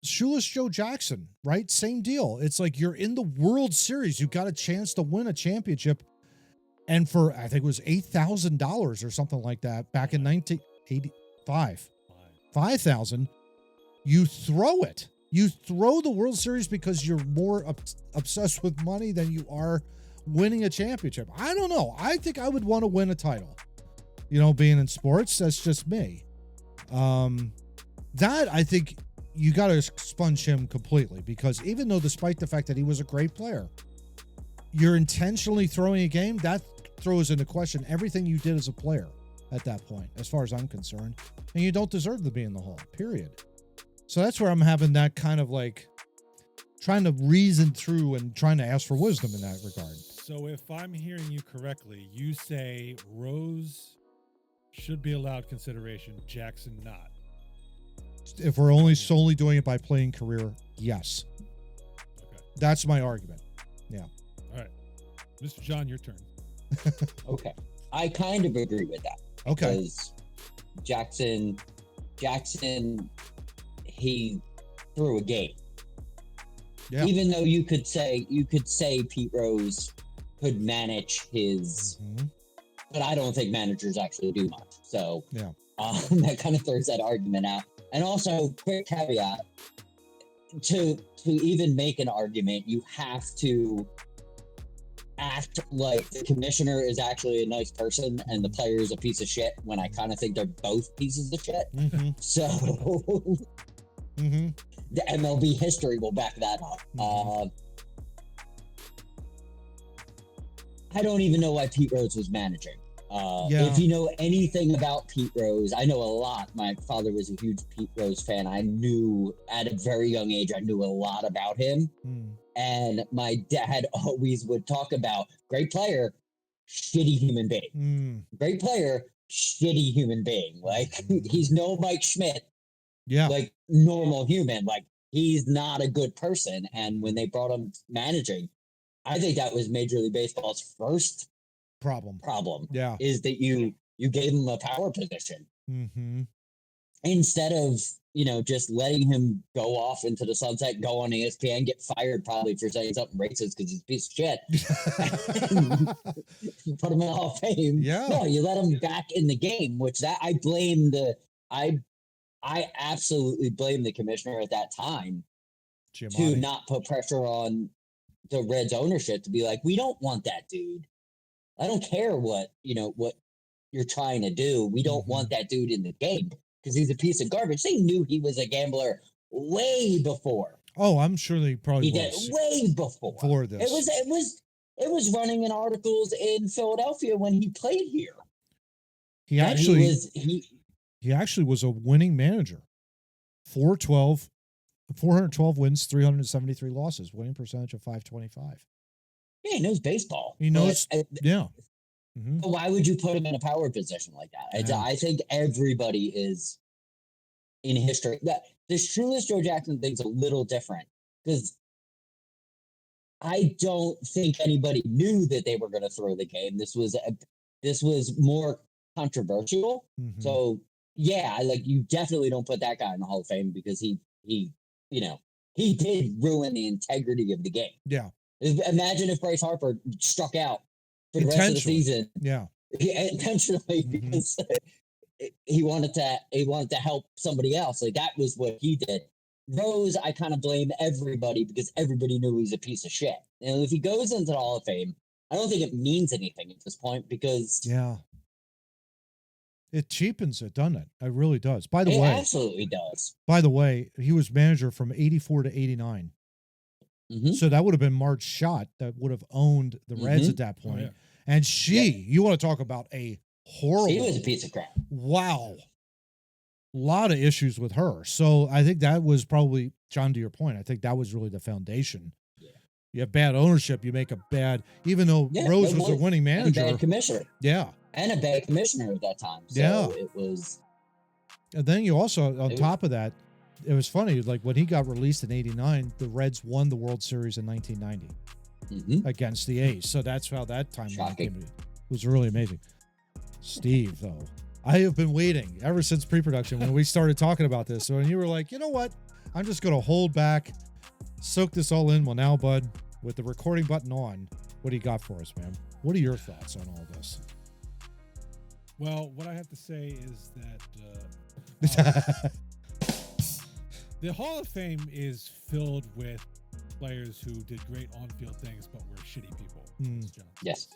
Shoeless Joe Jackson, right? Same deal. It's like you're in the World Series. You got a chance to win a championship, and for, I think it was $8,000 or something like that back in 1985. $5,000. You throw it. You throw the World Series because you're more obsessed with money than you are winning a championship. I don't know. I think I would want to win a title. Being in sports, that's just me. That, I think you got to expunge him completely, because even though, despite the fact that he was a great player, you're intentionally throwing a game, that throws into question everything you did as a player at that point, as far as I'm concerned. And you don't deserve to be in the Hall, period. So that's where I'm having that kind of like trying to reason through and trying to ask for wisdom in that regard. So if I'm hearing you correctly, you say Rose should be allowed consideration, Jackson not. If we're only solely doing it by playing career, yes. Okay. That's my argument. Yeah. All right. Mr. John, your turn. Okay. I kind of agree with that. Okay. Because Jackson, he threw a game. Yeah. Even though you could say Pete Rose could manage his, but I don't think managers actually do much. So yeah, that kind of throws that argument out. And also, quick caveat: to even make an argument, you have to act like the commissioner is actually a nice person and the player is a piece of shit, when I kind of think they're both pieces of shit. So Mm-hmm. The MLB history will back that up. Mm-hmm. I don't even know why Pete Rose was managing. Yeah. If you know anything about Pete Rose, I know a lot. My father was a huge Pete Rose fan. I knew at a very young age, I knew a lot about him. Mm. And my dad always would talk about great player, shitty human being. Mm. Great player, shitty human being. Like, he's no Mike Schmidt. Yeah. Like, normal human. Like, he's not a good person. And when they brought him managing, I think that was Major League Baseball's first problem. Yeah. Is that you gave him a power position Mm-hmm. instead of, you know, just letting him go off into the sunset, go on ESPN, get fired probably for saying something racist because he's a piece of shit. Put him in the Hall of Fame. Yeah. No, you let him back in the game, which that I blame I absolutely blame the commissioner at that time to not put pressure on the Reds ownership to be like, we don't want that dude. I don't care what you're trying to do. We don't want that dude in the game because he's a piece of garbage. They knew he was a gambler way before. Oh, I'm sure they probably did way before. For this. It was running in articles in Philadelphia when he played here. He actually was a winning manager. 412 wins, 373 losses, winning percentage of .525. Yeah, he knows baseball. He knows. Yeah. Mm-hmm. But why would you put him in a power position like that? Yeah. I think everybody is in history. The Shoeless Joe Jackson thing's a little different because I don't think anybody knew that they were going to throw the game. This was more controversial. Mm-hmm. So yeah, you definitely don't put that guy in the Hall of Fame because he did ruin the integrity of the game. Yeah. Imagine if Bryce Harper struck out for the rest of the season. Yeah. Intentionally because he wanted to help somebody else. Like that was what he did. Rose, I kind of blame everybody because everybody knew he's a piece of shit. And if he goes into the Hall of Fame, I don't think it means anything at this point because it cheapens it, doesn't it? It really does. By the way, it absolutely does. By the way, he was manager from 84 to 89. Mm-hmm. So that would have been Marge Schott that would have owned the Reds at that point. Oh, yeah. And you want to talk about a horrible. She was a piece of crap. Wow. A lot of issues with her. So I think that was probably, John, to your point, I think that was really the foundation. Yeah. You have bad ownership, you make a bad, even though Rose was a winning manager. And a bad commissioner. Yeah. And a bad commissioner at that time. So it was. And then you also, on top of that, it was funny, like when he got released in 89, the Reds won the World Series in 1990 against the A's. So that's how that timeline came in. It was really amazing. Steve, though, I have been waiting ever since pre-production when we started talking about this. So when you were like, you know what? I'm just going to hold back, soak this all in. Well, now, bud, with the recording button on, what do you got for us, man? What are your thoughts on all this? Well, what I have to say is that the Hall of Fame is filled with players who did great on-field things but were shitty people. Yes.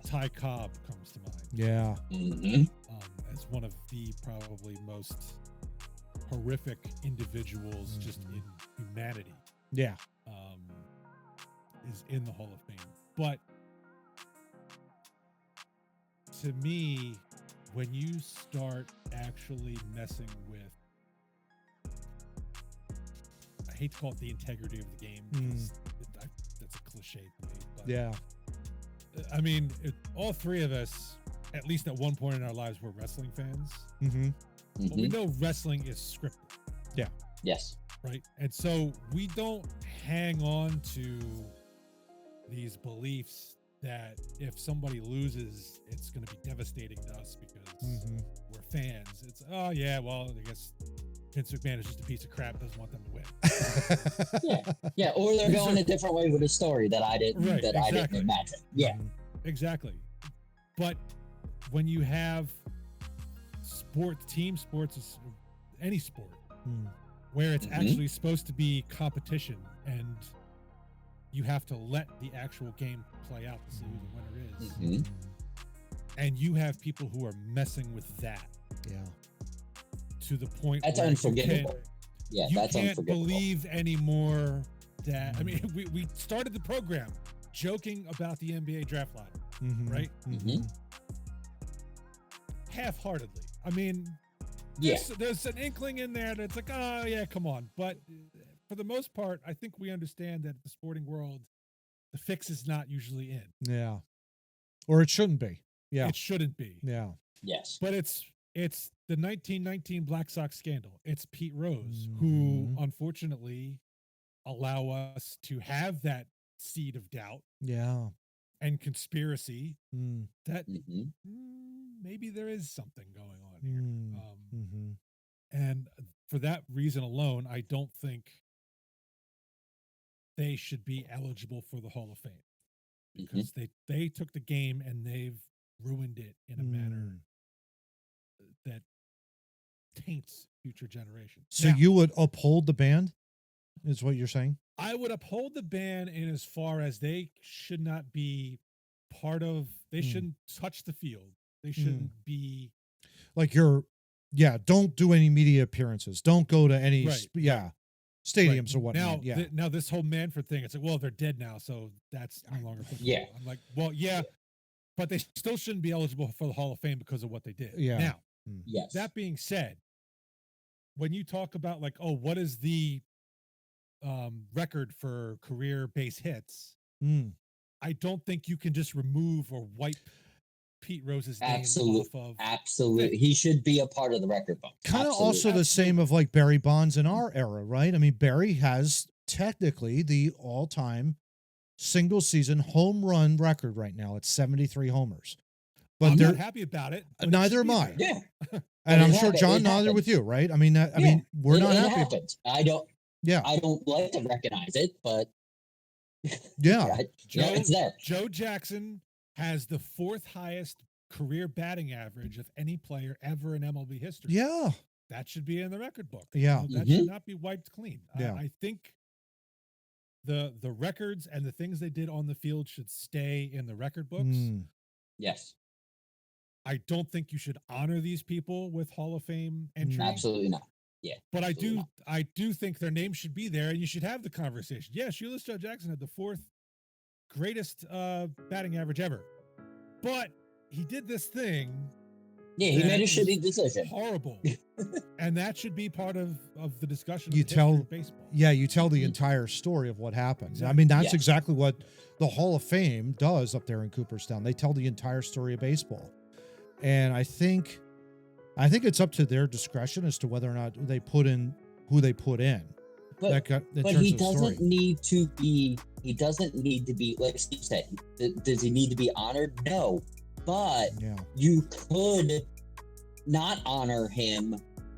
Ty Cobb comes to mind. Yeah. As one of the probably most horrific individuals just in humanity. Yeah. Is in the Hall of Fame. But to me, when you start actually messing with, I hate to call it the integrity of the game. That's a cliche to me. But yeah. I mean, all three of us, at least at one point in our lives, were wrestling fans. But we know wrestling is scripted. Yeah. Yes. Right? And so we don't hang on to these beliefs that if somebody loses, it's going to be devastating to us because we're fans. It's, oh, yeah, well, I guess Vince McMahon is just a piece of crap, doesn't want them to win. Yeah, or they're going a different way with a story that I didn't I didn't imagine. Yeah. Exactly. But when you have team sports, any sport, where it's actually supposed to be competition and you have to let the actual game play out to see who the winner is. And you have people who are messing with that. Yeah. To the point that's unforgivable. Yeah, you that's can't unforgivable. believe anymore that, I mean, we started the program joking about the NBA draft lottery, right? Mhm. Half-heartedly. I mean, Yeah, there's an inkling in there that's like, oh yeah, come on. But for the most part, I think we understand that the sporting world, the fix is not usually in. Yeah. Or it shouldn't be. Yeah. It shouldn't be. Yeah. yes. But it's the 1919 Black Sox scandal. It's Pete Rose who, Mhm. unfortunately, allow us to have that seed of doubt Yeah. and conspiracy Mm. that Mhm. maybe there is something going on here. Mm-hmm. And for that reason alone, I don't think they should be eligible for the Hall of Fame because they took the game and they've ruined it in a manner that taints future generations. So Now, you would uphold the ban, is what you're saying? I would uphold the ban in as far as they should not be part of, they shouldn't touch the field. They shouldn't be Like don't do any media appearances. Don't go to any, stadiums or whatnot. Now, now this whole Manfred thing, it's like, well, they're dead now, so that's no longer applicable. Yeah. I'm like, well, yeah, but they still shouldn't be eligible for the Hall of Fame because of what they did. Yeah. Now, Yes. that being said, when you talk about like, oh, what is the record for career base hits? I don't think you can just remove or wipe Pete Rose's name off of. Absolutely. He should be a part of the record book. Kind of also the same of like Barry Bonds in our era, right? I mean, Barry has technically the all-time single season home run record right now. It's 73 homers. But I'm they're not happy about it. but neither it should am be I. there. Yeah. And I'm It sure happens. John, It neither with happens. you, right? I mean, we're not happy. Happens. I don't like to recognize it, but yeah, it's there. Joe Jackson has the fourth highest career batting average of any player ever in MLB history. Yeah. That should be in the record book. Yeah. That should not be wiped clean. Yeah. I think the records and the things they did on the field should stay in the record books. Yes. I don't think you should honor these people with Hall of Fame entry. Absolutely not. Yeah. But I do think their name should be there and you should have the conversation. Yeah, Shoeless Joe Jackson had the fourth greatest batting average ever. But he did this thing. Yeah, he made a shitty decision. Horrible. And that should be part of the discussion You of the tell history of baseball. Yeah, you tell the entire story of what happened. Exactly. I mean, that's exactly what the Hall of Fame does up there in Cooperstown. They tell the entire story of baseball. And I think it's up to their discretion as to whether or not they put in who they put in. But he doesn't need to be. He doesn't need to be, like Steve said. Does he need to be honored? No. But you could not honor him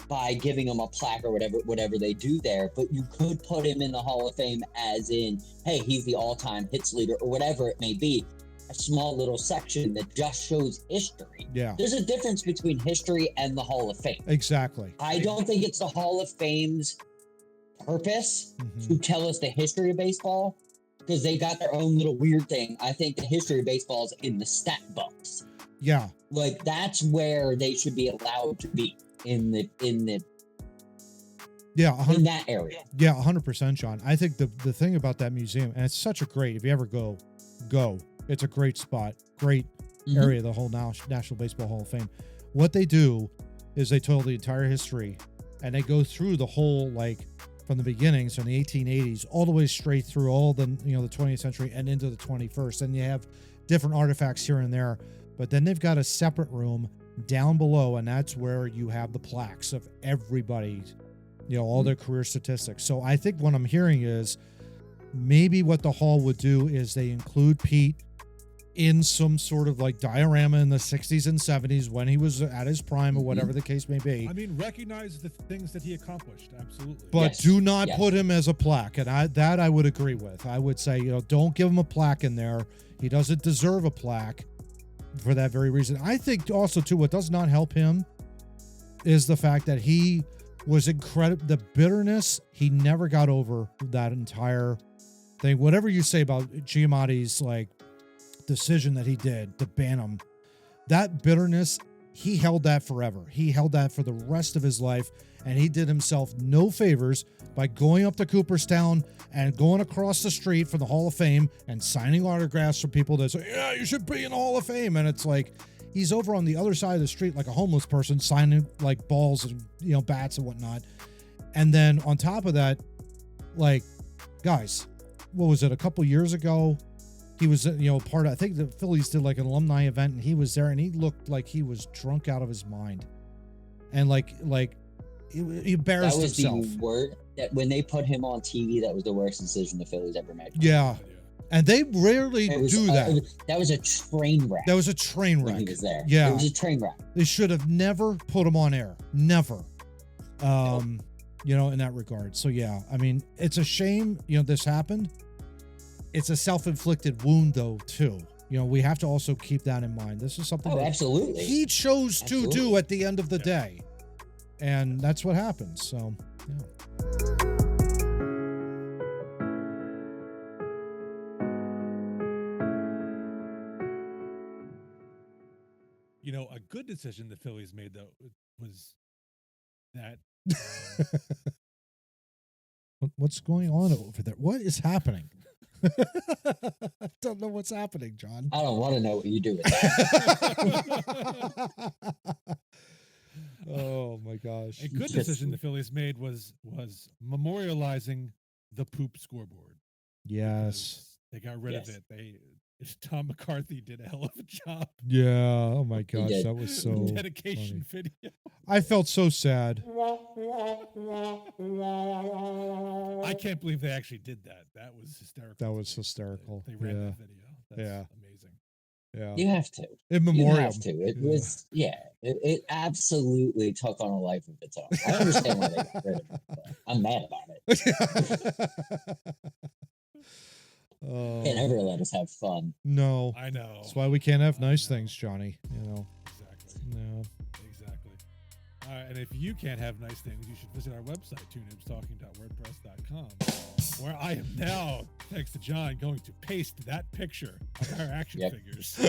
by giving him a plaque or whatever they do there. But you could put him in the Hall of Fame as in, hey, he's the all-time hits leader or whatever it may be. A small little section that just shows history. Yeah. There's a difference between history and the Hall of Fame. Exactly. I don't think it's the Hall of Fame's purpose to tell us the history of baseball because they got their own little weird thing. I think the history of baseball is in the stat books. Yeah. Like that's where they should be allowed to be in that area. Yeah, 100%, John. I think the thing about that museum, and it's such a great, if you ever go. It's a great spot, great area, the whole National Baseball Hall of Fame. What they do is they tell the entire history, and they go through the whole, like, from the beginning, so in the 1880s, all the way straight through all the 20th century and into the 21st. And you have different artifacts here and there, but then they've got a separate room down below, and that's where you have the plaques of everybody, all their career statistics. So I think what I'm hearing is maybe what the Hall would do is they include Pete in some sort of like diorama in the 60s and 70s when he was at his prime or whatever the case may be. I mean, recognize the things that he accomplished. Absolutely. But do not put him as a plaque. And I would agree with. I would say, don't give him a plaque in there. He doesn't deserve a plaque for that very reason. I think also, too, what does not help him is the fact that he was incredible. The bitterness, he never got over that entire thing. Whatever you say about Giamatti's, like, decision that he did to ban him, that bitterness, he held that forever. He held that for the rest of his life, and he did himself no favors by going up to Cooperstown and going across the street from the Hall of Fame and signing autographs for people that say, yeah, you should be in the Hall of Fame. And it's like, he's over on the other side of the street like a homeless person signing like balls and, bats and whatnot. And then on top of that, like, guys, what was it, a couple years ago? He was, part of, I think the Phillies did like an alumni event, and he was there, and he looked like he was drunk out of his mind. And like he embarrassed himself. That was the worst. When they put him on TV, that was the worst decision the Phillies ever made. Yeah. And they rarely do that. That was a train wreck. That was a train wreck. When he was there. Yeah. It was a train wreck. They should have never put him on air. Never. In that regard. So, yeah, I mean, it's a shame, this happened. It's a self-inflicted wound, though, too. We have to also keep that in mind. This is something that absolutely. he chose to do at the end of the day. And that's what happens. So, yeah. A good decision the Phillies made, though, was that... What's going on over there? What is happening? I don't know what's happening, John. I don't want to know what you do with that. Oh my gosh. A good decision the Phillies made was memorializing the poop scoreboard. Yes. They got rid of it. Tom McCarthy did a hell of a job. Yeah. Oh my gosh. That was so dedication funny. video. I felt so sad. I can't believe they actually did that. That was hysterical. That was hysterical. They ran that video. That's amazing. Yeah. You have to. In memoriam. You have to. It was, it absolutely took on a life of its own. I understand why they got rid of it, but I'm mad about it. Can't ever let us have fun. No. I know. That's why we can't have nice things, Johnny. Exactly. No. Exactly. And if you can't have nice things, you should visit our website, toonoobstalking.wordpress.com, where I am now, thanks to John, going to paste that picture of our action figures.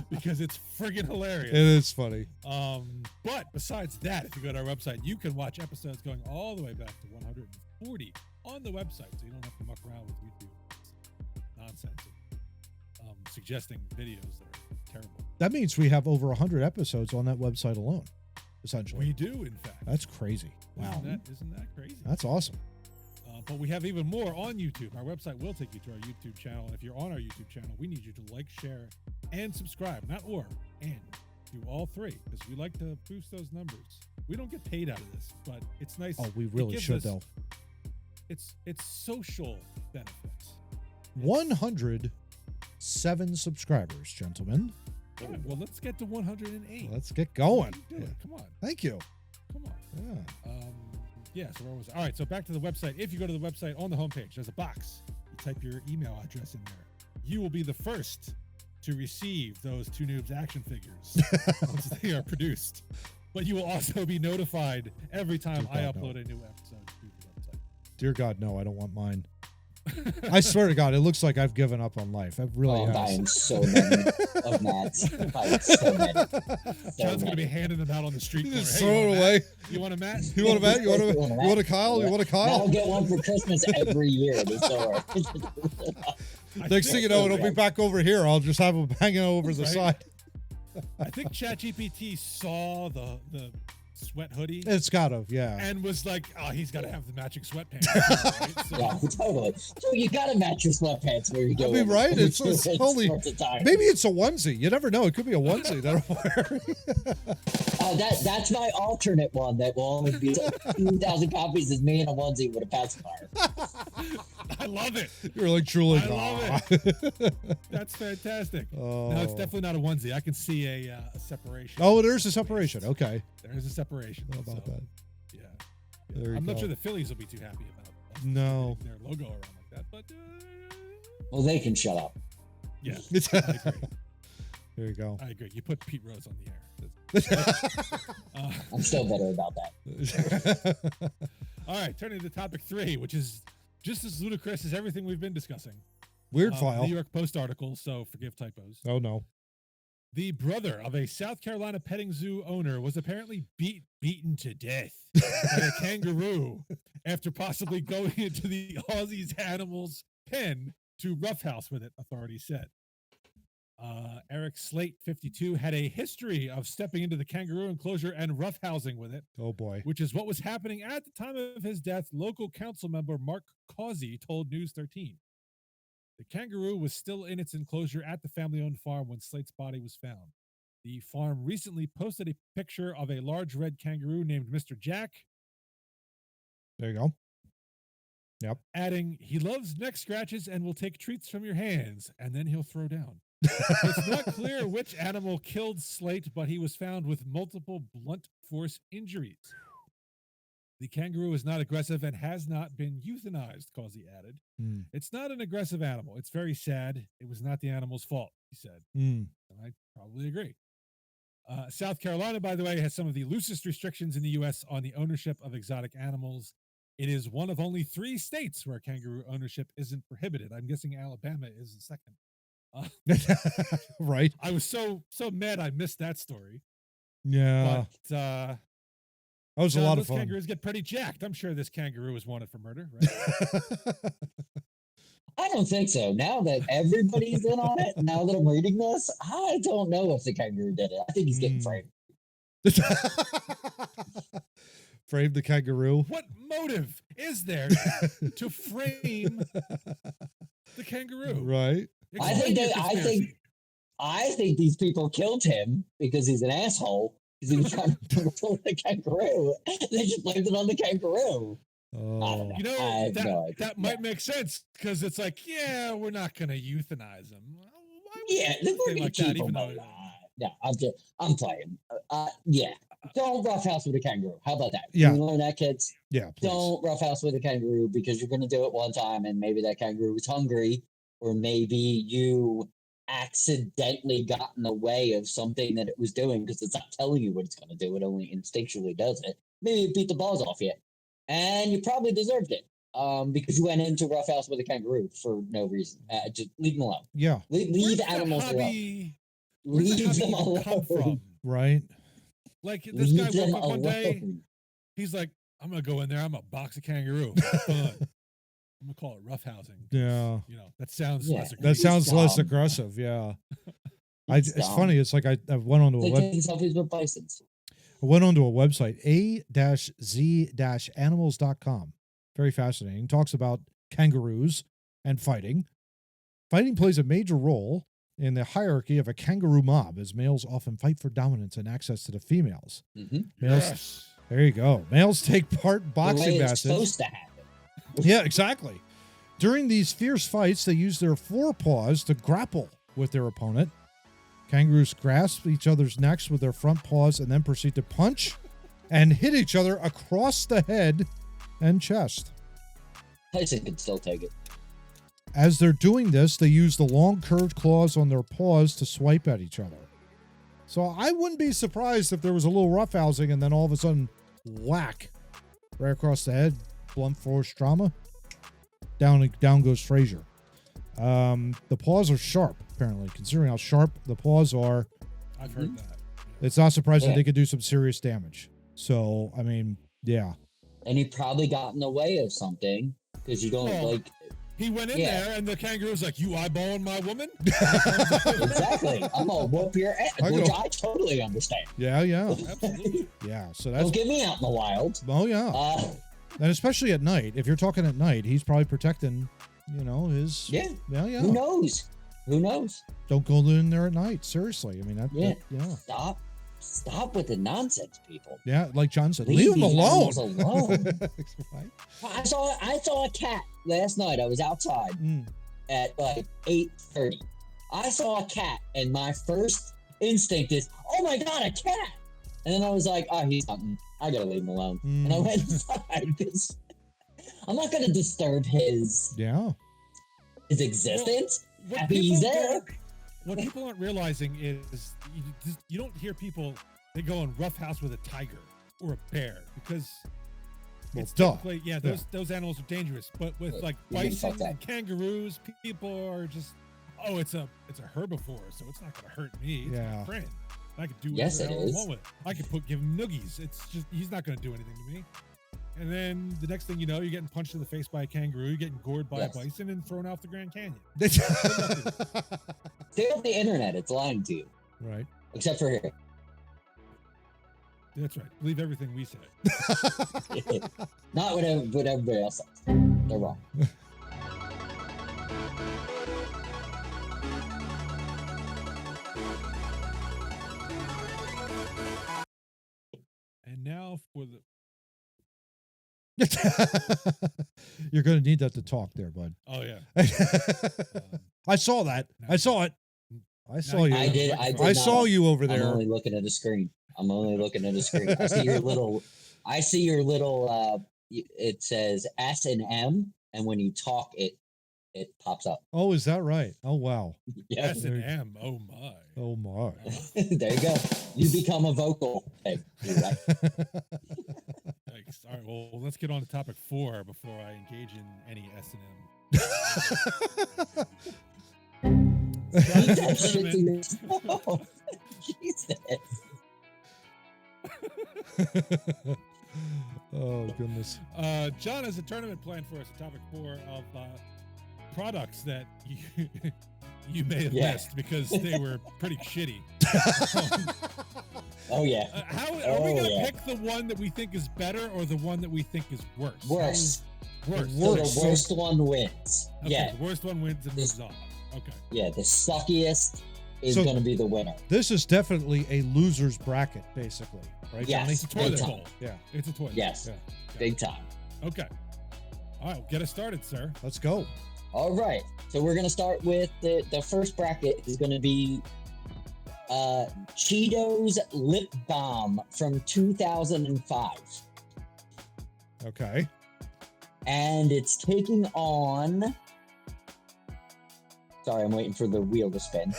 Because it's friggin' hilarious. It is funny. But besides that, if you go to our website, you can watch episodes going all the way back to 140 on the website, so you don't have to muck around with YouTube nonsense and suggesting videos that are terrible. That means we have over 100 episodes on that website alone, essentially. We do, in fact. That's crazy. Wow. Isn't that crazy? That's awesome. But we have even more on YouTube. Our website will take you to our YouTube channel. And if you're on our YouTube channel, we need you to like, share, and subscribe. Not or, and. Do all three, because we like to boost those numbers. We don't get paid out of this, but it's nice. Oh, we really should, though. It's social benefits. 107 subscribers, gentlemen. All right, well, let's get to 108. Let's get going. Come on. Thank you. Come on. Yeah. So where was it? All right, so back to the website. If you go to the website on the homepage, there's a box. You type your email address in there. You will be the first to receive those Two Noobs action figures once they are produced. But you will also be notified every time I upload a new episode to the website. Dear God, no, I don't want mine. I swear to God, it looks like I've given up on life. I've really I'm buying so many of Matt's. So many. John's going to be handing them out on the street corner. Just throw it away. You want a Matt? You want a Matt? You want a Kyle? You want a Kyle? I'll get one for Christmas every year. Next thing you know, it'll be back over here. I'll just have them hanging over the side. I think ChatGPT saw the sweat hoodie. It's gotta, yeah. And was like, oh, he's got to have the matching sweatpants. Right? So, yeah, totally. So you got to match your sweatpants where you go. I mean, right? It's only, maybe it's a onesie. You never know. It could be a onesie that I'm wearing. That's my alternate one that will only be 2,000 copies is me in a onesie with a pacifier. I love it. You're like truly. I love it. That's fantastic. No, it's definitely not a onesie. I can see a separation. Oh, there's a separation. Okay. There's a separation. How about that? Yeah. I'm not sure the Phillies will be too happy about their logo around like that, but well, they can shut up. Yeah, I agree. There you go. I agree. You put Pete Rose on the air. I'm still better about that. All right, turning to topic 3, which is just as ludicrous as everything we've been discussing. Weird file. New York Post article, so forgive typos. Oh, no. The brother of a South Carolina petting zoo owner was apparently beaten to death by a kangaroo after possibly going into the Aussie's animal's pen to roughhouse with it, authorities said. Eric Slate, 52, had a history of stepping into the kangaroo enclosure and roughhousing with it. Oh, boy. Which is what was happening at the time of his death, local council member Mark Causey told News 13. The kangaroo was still in its enclosure at the family-owned farm when Slate's body was found. The farm recently posted a picture of a large red kangaroo named Mr. Jack. There you go. Yep. Adding, he loves neck scratches and will take treats from your hands, and then he'll throw down. It's not clear which animal killed Slate, but he was found with multiple blunt force injuries. The kangaroo is not aggressive and has not been euthanized, Causey added. It's not an aggressive animal. It's very sad. It was not the animal's fault, he said. And I probably agree. South Carolina, by the way, has some of the loosest restrictions in the U.S. on the ownership of exotic animals. It is one of only 3 states where kangaroo ownership isn't prohibited. I'm guessing Alabama is the second. Right. I was so mad I missed that story. Yeah. But that was a lot of fun. Kangaroos get pretty jacked. I'm sure this kangaroo is wanted for murder, right? I don't think so. Now that everybody's in on it, now that I'm reading this, I don't know if the kangaroo did it. I think he's getting framed. Frame the kangaroo. What motive is there to frame the kangaroo? Right. I think these people killed him because he's an asshole. Because he was trying to control the kangaroo. They just blamed it on the kangaroo. Oh. You know, that might make sense because it's like, yeah, we're not going to euthanize him. Yeah, they're going to keep him. No, I'm playing. Yeah, don't roughhouse with a kangaroo. How about that? Yeah. You learn that, kids? Yeah, please. Don't roughhouse with a kangaroo because you're going to do it one time and maybe that kangaroo was hungry or maybe you accidentally got in the way of something that it was doing because it's not telling you what it's going to do. It only instinctually does it. Maybe it beat the balls off you. And you probably deserved it because you went into roughhouse with a kangaroo for no reason. Just leave them alone. Yeah. Leave animals alone. Leave them alone. Right. Like this guy woke up one day, he's like, I'm going to go in there. I'm going to box a kangaroo. Fun. I'm going to call it roughhousing. Yeah. You know, that sounds less aggressive. That sounds less aggressive. Yeah. It's funny. It's like I went onto a selfies with bisons. I went onto a website, a-z-animals.com. Very fascinating. Talks about kangaroos and fighting. Fighting plays a major role in the hierarchy of a kangaroo mob, as males often fight for dominance and access to the females. Males, there you go. Males take part in boxing matches. It's supposed to happen. Yeah, exactly. During these fierce fights, they use their forepaws to grapple with their opponent. Kangaroos grasp each other's necks with their front paws and then proceed to punch and hit each other across the head and chest. Tyson can still take it. As they're doing this, they use the long curved claws on their paws to swipe at each other. So I wouldn't be surprised if there was a little roughhousing and then all of a sudden, whack, right across the head, blunt force trauma. Down goes Frazier. The paws are sharp, apparently, considering how sharp the paws are. I've heard that. It's not surprising they could do some serious damage. So, I mean, yeah. And he probably got in the way of something because you don't He went in there and the kangaroo's like, you eyeballing my woman? Exactly. I'm going to whoop your ass, which I totally understand. Yeah. Absolutely. Yeah. So that's. Don't get me out in the wild. Oh, yeah. And especially at night. If you're talking at night, he's probably protecting, his. Yeah. Who knows? Don't go in there at night. Seriously. I mean, Stop with the nonsense, people. Yeah, like John said, leave them alone. Right? I saw a cat last night. I was outside at like 8:30. I saw a cat, and my first instinct is, "Oh my god, a cat!" And then I was like, "Oh, he's hunting. I gotta leave him alone." And I went inside because I'm not gonna disturb his existence. Happy he's there. What people aren't realizing is you don't hear people, they go and roughhouse with a tiger or a bear because it's typically, those animals are dangerous. But with like bison and kangaroos, people are just, oh, it's a herbivore, so it's not gonna hurt me. It's Yeah. my friend. I could do Yes, whatever it I is. want with it. I could give him noogies. It's just he's not gonna do anything to me. And then the next thing you know, you're getting punched in the face by a kangaroo, you're getting gored by Yes. a bison, and thrown off the Grand Canyon. Stay off the internet. It's lying to you, Right. except for here. That's right. Believe everything we say. Not what everybody else says. They're wrong. And now for the You're going to need that to talk there, bud. oh yeah. I saw that. I saw it. I saw you. I did. I did. I not. saw you over I'm there. only looking at a screen. I'm only looking at a screen. I see your little. I see your little. It says S and M, and when you talk, it pops up. Oh, is that right? Oh, wow. Yeah. S and M. Oh my. Oh, my. There you go. You become a vocal. Hey, you're right. Thanks. All right. Well, let's get on to topic 4 before I engage in any S and M. Eat that shit to yourself. Jesus. Oh, goodness. John has a tournament planned for us. Topic 4 of products that you may have Yeah. missed because they were pretty shitty. Oh yeah. How are we Oh, gonna yeah. pick the one that we think is better or the one that we think is worse? Worse. Worse. So Worse. the worst one wins. Okay, Yeah. the worst one wins and moves on. Okay. Yeah. The suckiest is So- going to be the winner. This is definitely a loser's bracket, basically. Right, Johnny? Yes. It's a toilet Big time. bowl. Yeah. It's a toilet. Yes. Yeah. Big time. Okay. All right, get us started, sir. Let's go. All right. So we're going to start with the first bracket is going to be Cheetos Lip Balm from 2005. Okay. And it's taking on. Sorry, I'm waiting for the wheel to spin.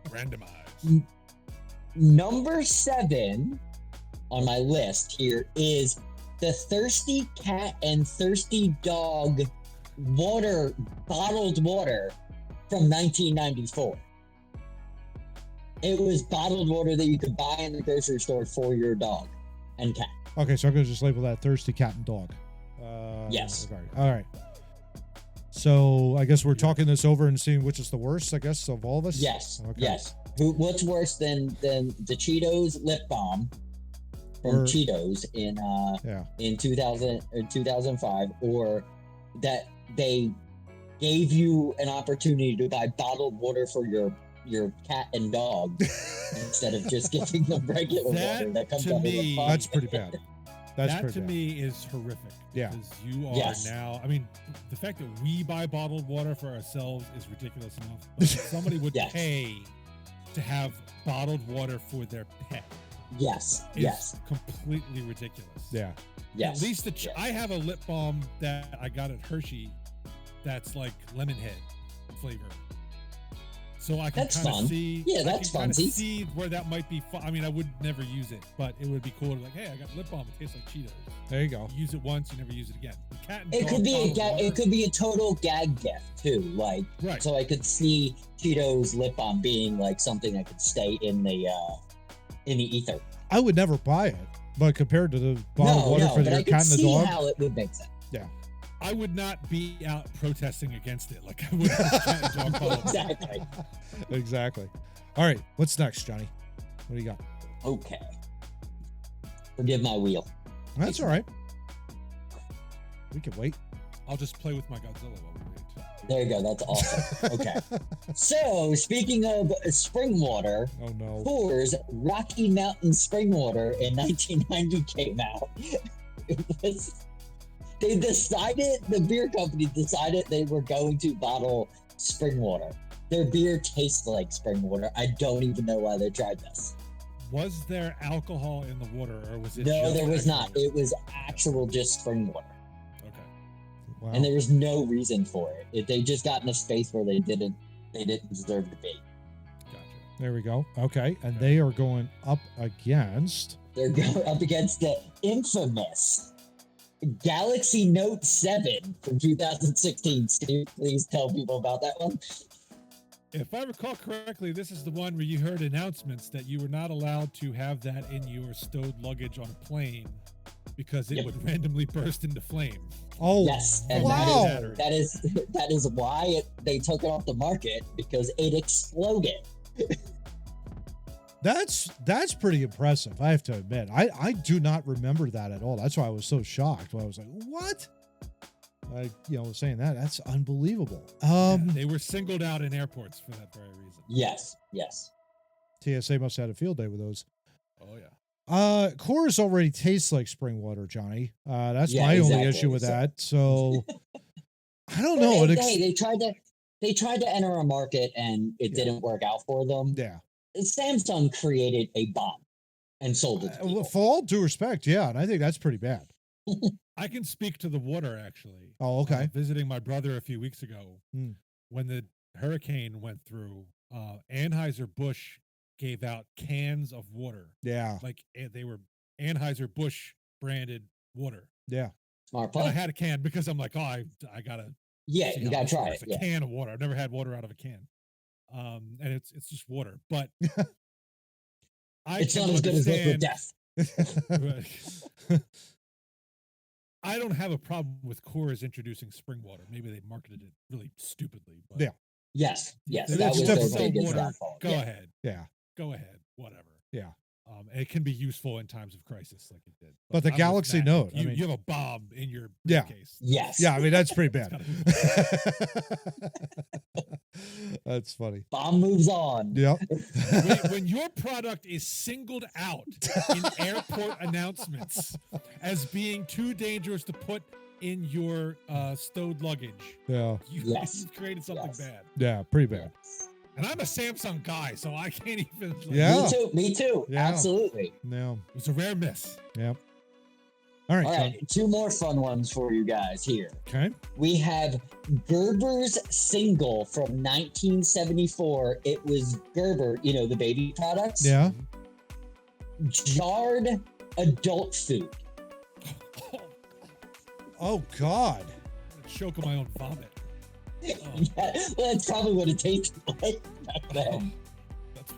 Randomized. Number 7 on my list here is the Thirsty Cat and Thirsty Dog bottled water from 1994. It was bottled water that you could buy in the grocery store for your dog and cat. Okay, so I'm going to just label that thirsty cat and dog. Yes. Okay. All right. So I guess we're talking this over and seeing which is the worst, I guess, of all of us? Yes. Okay. Yes. What's worse than the Cheetos lip balm from Or- Cheetos in 2000 or 2005, or that they gave you an opportunity to buy bottled water for your cat and dog instead of just giving them regular That, water that comes to out of me, the pump. That's pretty bad. That's that pretty to bad. me is horrific. Yeah. Because you are Yes. now, I mean, the fact that we buy bottled water for ourselves is ridiculous enough. But if somebody would Yes. pay to have bottled water for their pet Yes. is Yes. completely ridiculous. Yeah. Yes. At least Yes. I have a lip balm that I got at Hershey that's like lemon head flavor. So I can That's kind fun. of see, Yeah, I that's can kinda funsy. see where that might be fun. I mean, I would never use it, but it would be cool to like, hey, I got lip balm. It tastes like Cheetos. There you go. You use it once, you never use it again. The cat and It dog could be bottled water- it could be a total gag gift too. Like, Right. so I could see Cheetos lip balm being like something that could stay in the ether. I would never buy it, but compared to the bottled No, water no, for but your I could cat and the see dog, how it would make sense. I would not be out protesting against it like I would with cat and dog bottled water. Exactly. exactly. All right, what's next, Johnny? What do you got? Okay. Forgive my wheel. That's all right. We can wait. I'll just play with my Godzilla while we wait. There you go. That's awesome. Okay. So, speaking of spring water, Oh no. Coors Rocky Mountain Spring Water in 1990 came out. The beer company decided they were going to bottle spring water. Their beer tastes like spring water. I don't even know why they tried this. Was there alcohol in the water, or was it? No, just there was actual- not. It was actual just spring water. Okay. Wow. And there was no reason for it. They just got in a space where they didn't deserve to be. Gotcha. There we go. Okay, and they are going up against. They're going up against the infamous Galaxy Note 7 from 2016. Steve, please tell people about that one. If I recall correctly, this is the one where you heard announcements that you were not allowed to have that in your stowed luggage on a plane because it would randomly burst into flame. Oh, yes, and wow. that is why they took it off the market, because it exploded. That's pretty impressive, I have to admit. I do not remember that at all. That's why I was so shocked. I was like, what? I was saying that's unbelievable. They were singled out in airports for that very reason. Yes. TSA must have had a field day with those. Oh yeah. Coors already tastes like spring water, Johnny. That's my only issue with that. So I don't know. They tried to enter a market and it didn't work out for them. Yeah. Samsung created a bomb and sold it to people. For all due respect, yeah, and I think that's pretty bad. I can speak to the water actually. Oh, okay. Visiting my brother a few weeks ago, when the hurricane went through, Anheuser-Busch gave out cans of water. Yeah. Like they were Anheuser-Busch branded water. Yeah. Smart And I play. had a can because I'm like, I gotta. Yeah, you gotta try it. It's a can of water. I've never had water out of a can. And it's just water, but it's not as good as liquid death. I don't have a problem with Coors introducing spring water. Maybe they marketed it really stupidly. But yeah. Yes. That was their biggest water. downfall. Go ahead. Yeah. Go ahead. Whatever. Yeah. And it can be useful in times of crisis, like it did. But the Galaxy Note, you have a bomb in your case. Yes. Yeah, I mean that's pretty bad. That's funny. Bomb moves on. Yep. When your product is singled out in airport announcements as being too dangerous to put in your stowed luggage, you've created something bad. Yeah, pretty bad. And I'm a Samsung guy, so I can't even. Me too. Yeah. Absolutely. No. It was a rare miss. Yep. All right. Two more fun ones for you guys here. Okay. We have Gerber's single from 1974. It was Gerber, the baby products. Yeah. Jarred adult food. Oh God. I'm choke on my own vomit. Yeah, well, that's probably what it tasted like back then. That's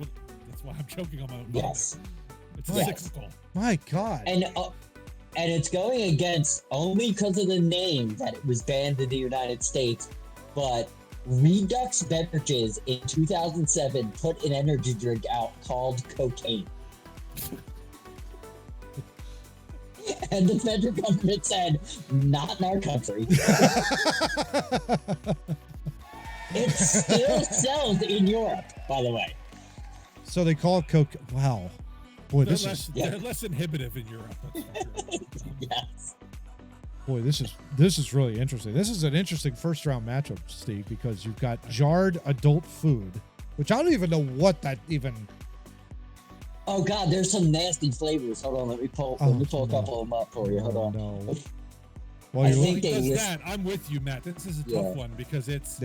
why I'm choking on my own vomit. Yes. It's cyclical. My God. And it's going against, only because of the name, that it was banned in the United States, but Redux Beverages in 2007 put an energy drink out called cocaine. And the federal government said, not in our country. It still sells in Europe, by the way. So they call it Coke. Wow. Boy, They're less inhibitive in Europe. Yes. Boy, this is really interesting. This is an interesting first round matchup, Steve, because you've got jarred adult food, which I don't even know what that even. Oh God, there's some nasty flavors. Hold on, let me pull a couple of them up for you. Hold on. No. Well, I think I'm with you, Matt. This is a tough one because it's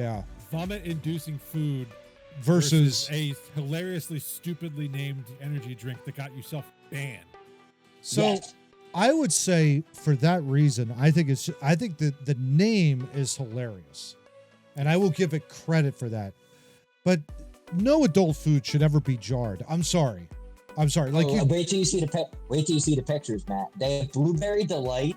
vomit-inducing food versus a hilariously, stupidly named energy drink that got yourself banned. So, I would say for that reason, I think that the name is hilarious, and I will give it credit for that. But no adult food should ever be jarred. I'm sorry. Like wait till you see the pictures, Matt. They have Blueberry Delight,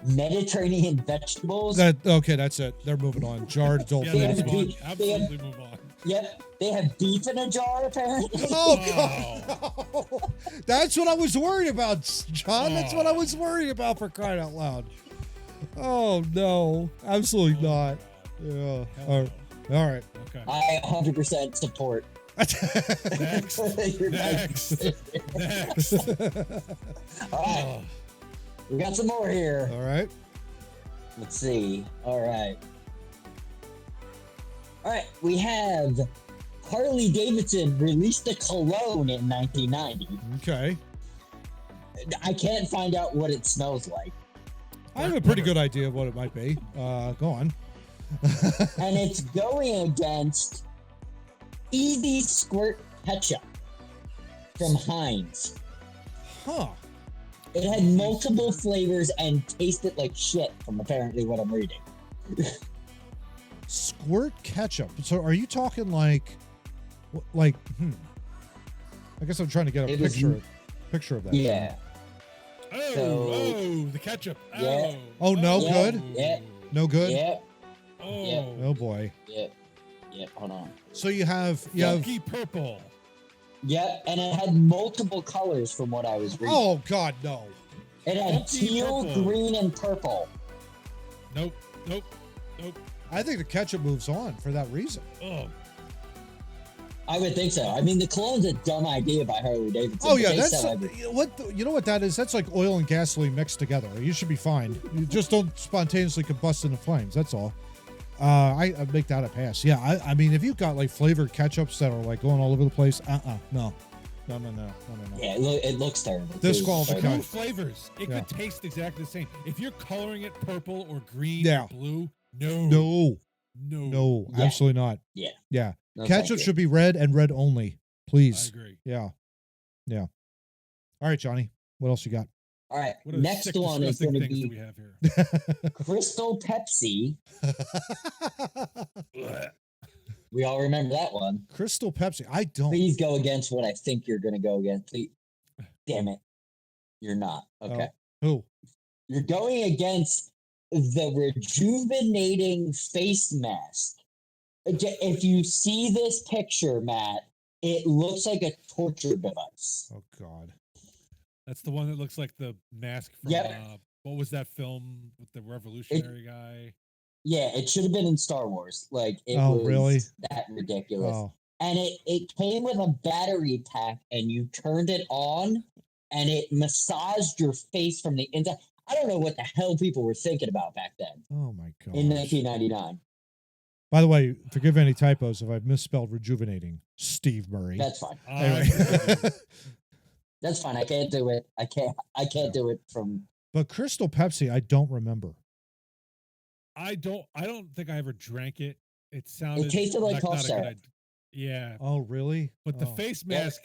Mediterranean vegetables. That's it. They're moving on. Jarred adult food. Absolutely move on. Yep, they have beef in a jar, apparently. Oh, God. No. That's what I was worried about, John. That's what I was worried about, for crying out loud. Oh, no. Absolutely not. Yeah. All right. Okay. I 100% support. Next. All right. We got some more here. All right. Let's see. All right. We have Harley Davidson released a cologne in 1990. Okay. I can't find out what it smells like. I have a pretty good idea of what it might be. Go on. And it's going against Easy Squirt Ketchup from Heinz. Huh. It had multiple flavors and tasted like shit, from apparently what I'm reading. Squirt ketchup. So are you talking like? I guess I'm trying to get a It was- picture of that. Yeah. Oh, the ketchup. Yeah. Oh, no Yeah, good? yeah. No good? Yep. Oh, Yeah. Oh boy. Yep. Yep. Hold on. So you have funky purple. Yep. And it had multiple colors from what I was reading. Oh God, no. It had funky teal, purple. green, and purple. Nope. I think the ketchup moves on for that reason. Oh, I would think so. I mean, the cologne's a dumb idea by Harley Davidson. Oh but yeah, they that's sell everything. you know what that is? That's like oil and gasoline mixed together. You should be fine. You just don't spontaneously combust into flames. That's all. I make that a pass. Yeah, I mean, if you've got like flavored ketchups that are like going all over the place, no. Yeah, it looks terrible. Disqualification. two flavors. It Yeah. could taste exactly the same. If you're coloring it purple or green Yeah. or blue, no, No, Yeah. absolutely not. Yeah. Yeah. No, Ketchup thank you. should be red and red only, I please. agree. Yeah. All right, Johnny. What else you got? All right. What Next sick, one is disgusting going to things do be we have here? Crystal Pepsi. Blech. We all remember that one. Crystal Pepsi. I don't. Please go against what I think you're going to go against. Please. Damn it. You're not. Okay. Who? You're going against the rejuvenating face mask. If you see this picture, Matt, it looks like a torture device. Oh God. That's the one that looks like the mask from Yep. What was that film with the revolutionary guy? Yeah, it should have been in Star Wars. Like, it Oh, was really? that ridiculous. Oh. And it came with a battery pack, and you turned it on, and it massaged your face from the inside. I don't know what the hell people were thinking about back then Oh my God. in 1999. By the way, forgive any typos if I've misspelled rejuvenating. Steve Murray. That's fine. Anyway. That's fine. I can't do it. I can't do it from. But Crystal Pepsi, I don't remember. I don't think I ever drank it. It sounded tasted like not cough a good syrup. idea. Yeah, Oh, really? but the Oh. face mask,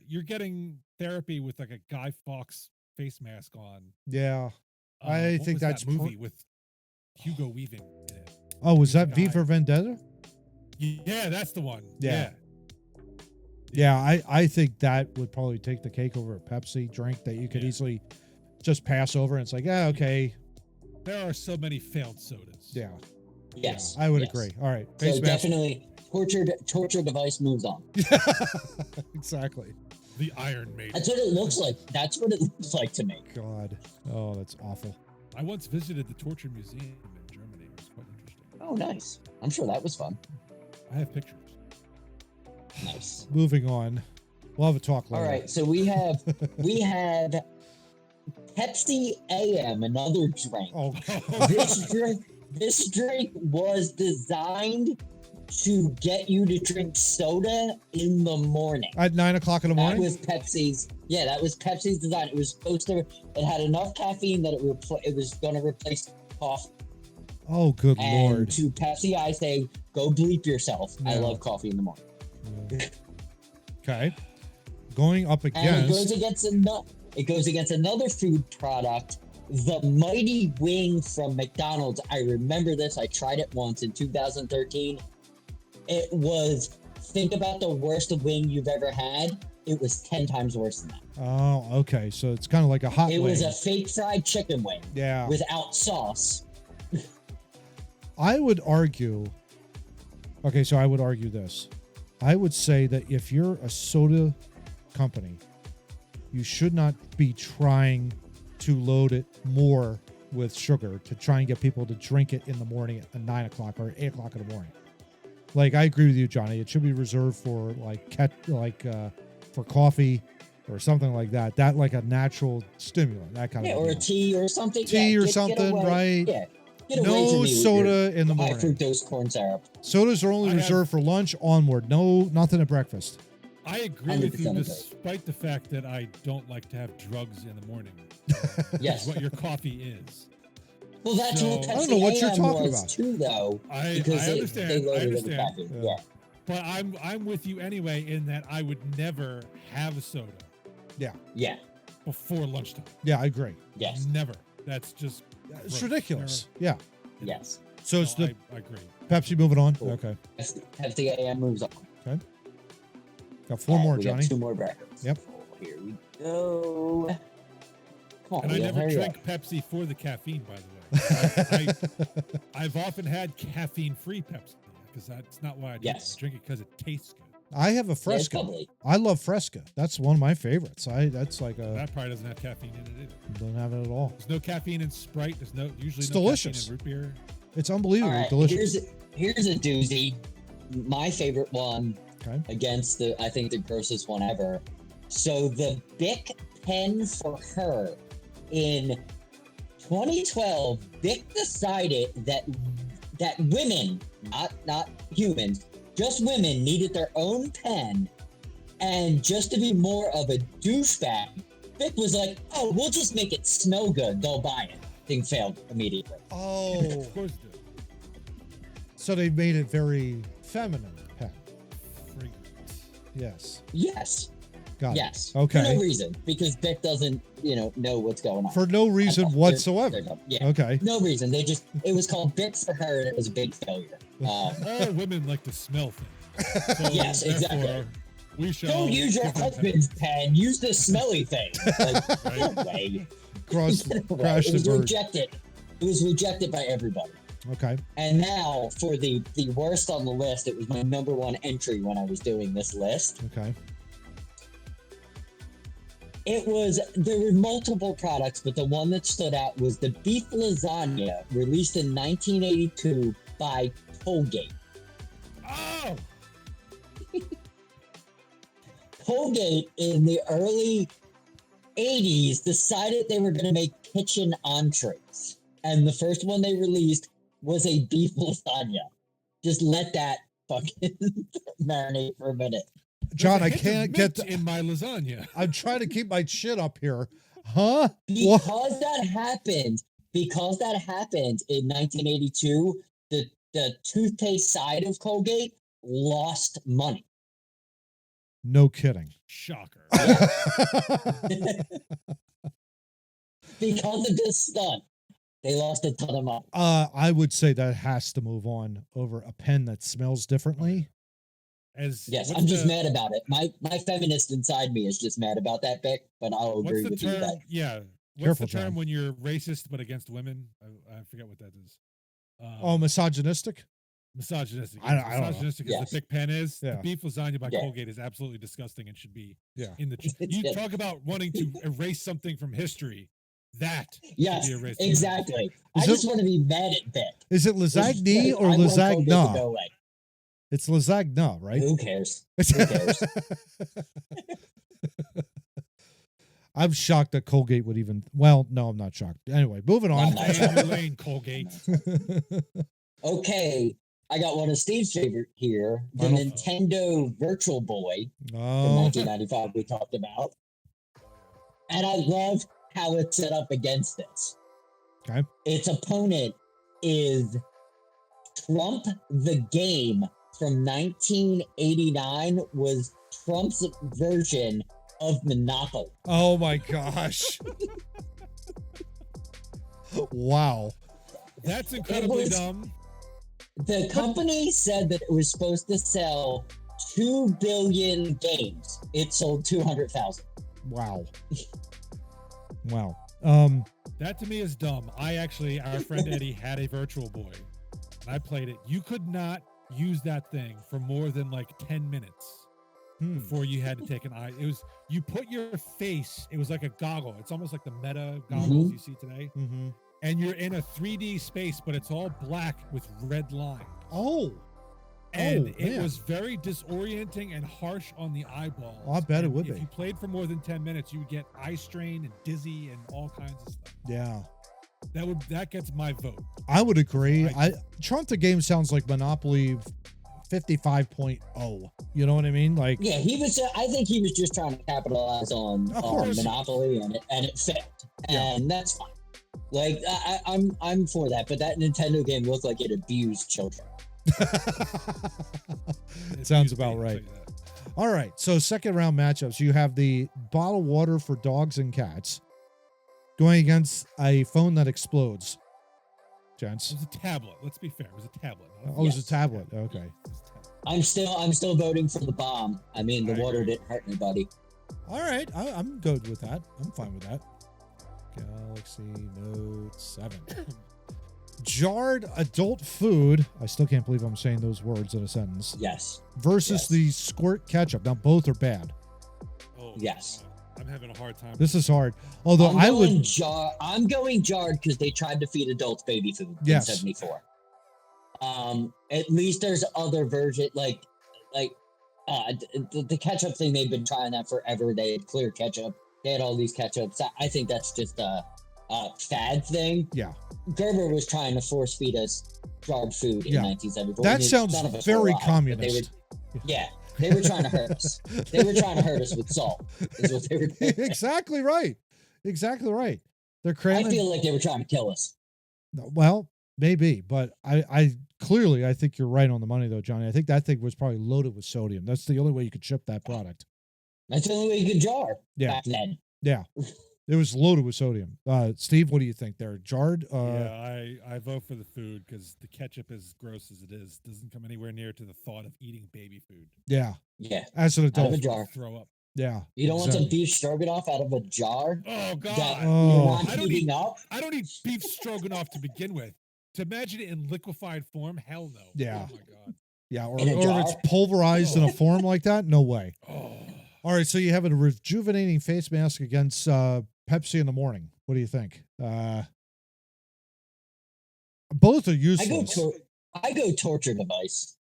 you're getting therapy with like a Guy Fawkes face mask on. Yeah. I What think was that's that movie with Hugo Weaving in it. Oh, was that V Guy. for Vendetta? Yeah, that's the one. Yeah. Yeah, I think that would probably take the cake over a Pepsi drink that you could Yeah. easily just pass over. And it's like, yeah, okay. There are so many failed sodas. Yeah, Yes. I would yes. agree. All right. So Face mask. definitely torture device moves on. Exactly. The Iron Maiden. That's what it looks like. That's what it looks like to me. God. Oh, that's awful. I once visited the Torture Museum in Germany. It was quite interesting. Oh, nice. I'm sure that was fun. I have pictures. Nice. Moving on. We'll have a talk later. All right. So we have Pepsi AM, another drink. Oh, This drink was designed to get you to drink soda in the morning. at 9 o'clock in the That morning? was Pepsi's. Yeah, that was Pepsi's design. It was supposed to. It had enough caffeine that it was going to replace coffee. Oh, good And Lord. to Pepsi, I say, go bleep yourself. I No. love coffee in the morning. Okay. Going up And against. it goes against another food product, the Mighty Wing from McDonald's. I remember this. I tried it once in 2013. It was, think about the worst wing you've ever had. It was 10 times worse than that. Oh, okay. So it's kind of like a hot It wing. was a fake fried chicken wing Yeah. without sauce. I would argue. Okay, so I would argue this. I would say that if you're a soda company, you should not be trying to load it more with sugar to try and get people to drink it in the morning at 9 o'clock or 8 o'clock in the morning. Like, I agree with you, Johnny. It should be reserved for for coffee or something like that. That like a natural stimulant, that kind Yeah, of or a deal. tea or something. Tea or get something, away. right? Yeah. Get away No from me with your soda in the high morning. fructose corn syrup. Sodas are only I have- reserved for lunch onward. No, nothing at breakfast. I agree with you 100% agree. despite the fact that I don't like to have drugs in the morning. Yes. Is what your coffee is. Well, that's So- what I Pepsi don't know what you're AM talking was about. too, though. I Because understand. they I loaded it with understand. caffeine. Yeah. Yeah. But I'm with you anyway in that I would never have a soda Yeah. before lunchtime. Yeah, I agree. Yes. Never. That's just It's gross. ridiculous. Yeah. Yes. So it's the I agree. Pepsi moving on. Cool. Okay. FAA moves on. Okay. Got four more, We Johnny. got 2 more brackets. Yep. Oh, here we go. Come on, And I Leo, never hurry drank up. Pepsi for the caffeine, by the way. I've often had caffeine-free Pepsi because that's not why I drink Yes. it. I drink it because it tastes good. I have a Yeah, it's Fresca. bubbly. I love Fresca. That's one of my favorites. That's like a That probably doesn't have caffeine in it either. don't have it at all. There's no caffeine in Sprite. There's usually It's no delicious. caffeine in root beer. It's All unbelievably right, delicious. here's a doozy. My favorite one Okay. against the grossest one ever. So the Bic pen for her in 2012, Bic decided that women, not humans, just women needed their own pen, and just to be more of a douchebag, Bic was like, "Oh, we'll just make it smell good. They'll buy it." Thing failed immediately. Oh, Of course, it so they made it very feminine. Pen. fragrant. Yes. Yes. Got Yes. it. Okay. For no reason, because Bic doesn't, know what's going on. For no reason They're whatsoever. dumb. Yeah. Okay. No reason. It was called Bic for her, and it was a big failure. All women like to smell things. So Yes, exactly. therefore, we shall Don't use your give them husband's pen. Use the smelly thing. Like, Right. no way. Cross, No way. crash It the was bird. rejected. It was rejected by everybody. Okay. And now for the worst on the list, it was my number one entry when I was doing this list. Okay. There were multiple products, but the one that stood out was the beef lasagna released in 1982 by Colgate. Oh, Colgate in the early 80s decided they were going to make kitchen entrees. And the first one they released was a beef lasagna. Just let that fucking marinate for a minute. John, there's a I hint of can't get. mint in my lasagna. I'm trying to keep my shit up here. Huh? What? Because that happened in 1982, the toothpaste side of Colgate lost money. No kidding. Shocker. Because of this stunt, they lost a ton of money. I would say that has to move on over a pen that smells differently. As Yes, what's I'm just the- mad about it. My feminist inside me is just mad about that, Beck, but I'll What's agree the with you term? that. Yeah. What's Careful, the term John. when you're racist but against women? I forget what that is. Oh, misogynistic? Misogynistic. I don't know. Misogynistic as Yes. the Big Pen is. Yeah. The beef lasagna by Yeah. Colgate is absolutely disgusting and should be Yeah. in the. You Yeah. talk about wanting to erase something from history. That Yes, should be erased. exactly. I Is just it- want to be mad at Beck. Is it lasagna or I want Colgate to lasagna? go away. It's lasagna, right? Who cares? Who cares? I'm shocked that Colgate would even. Well, no, I'm not shocked. Anyway, moving on. I'm not Stay in your lane, Colgate. Okay, I got one of Steve's favorite here, the I don't- Nintendo Virtual Boy from Oh, 1995 we talked about. And I love how it's set up against this. Okay. Its opponent is Trump the Game from 1989, was Trump's version of Monopoly. oh my gosh! Wow. That's incredibly was- dumb. The company said that it was supposed to sell 2 billion games. It sold 200,000. Wow. Wow. That to me is dumb. Our friend Eddie had a Virtual Boy, and I played it. You could not use that thing for more than like 10 minutes before you had to take an eye. You put your face. It was like a goggle. It's almost like the meta goggles you see today. Mm-hmm. And you're in a 3D space, but it's all black with red lines. Oh. And Oh, it man. was very disorienting and harsh on the eyeballs. Oh, I bet it And would if be. you played for more than 10 minutes, you would get eye strain and dizzy and all kinds of stuff. Yeah. That gets my vote. I would agree. I- Trump the Game sounds like Monopoly 55.0. You know what I mean? Like, Yeah, I think he was just trying to capitalize on Of course. Monopoly, and it failed, Yeah. and that's fine. Like I'm for that, but that Nintendo game looked like it abused children. It sounds used to be, about I'll right. tell you that. All right. So, second round matchups. You have the bottled water for dogs and cats going against a phone that explodes. gents? It was a tablet. Let's be fair. It was a tablet. Oh, it was a tablet. Okay. I'm still voting for the bomb. I mean, the I water agree. didn't hurt anybody. All right. I'm good with that. I'm fine with that. Galaxy Note 7. Jarred adult food. I still can't believe I'm saying those words in a sentence. Yes. Versus Yes. the squirt ketchup. Now, both are bad. Oh, Yes. I'm having a hard time. This is hard. Although I would. I'm going jarred because they tried to feed adults baby food Yes. in '74. At least there's other version the ketchup thing. They've been trying that forever. They had clear ketchup. They had all these ketchups. I think that's just a fad thing. Yeah. Gerber was trying to force feed us jarred food in Yeah. 1974. That and sounds none of us very were alive, but communist. They were trying to hurt us. They were trying to hurt us with salt. Is what they were doing. Exactly right. Exactly right. They're I cramming. feel like they were trying to kill us. Well, maybe, but I clearly I think you're right on the money though, Johnny. I think that thing was probably loaded with sodium. That's the only way you could ship that product. That's the only way you could jar Yeah. back then. Yeah. It was loaded with sodium. Steve, what do you think there? Jarred? Yeah, I vote for the food because the ketchup, as gross as it is, doesn't come anywhere near to the thought of eating baby food. Yeah. Yeah. As an Out of a adult. jar. Throw up. Yeah. You don't want some exactly. beef stroganoff out of a jar Oh God! that Oh. you're I not don't heating eat- up? I don't eat beef stroganoff to begin with. To imagine it in liquefied form, hell no. Yeah. Oh my God. Yeah. Or In a if jar? it's pulverized in a form like that, no way. Oh. All right. So you have a rejuvenating face mask against Pepsi in the morning. What do you think? Both are useless. I go torture device.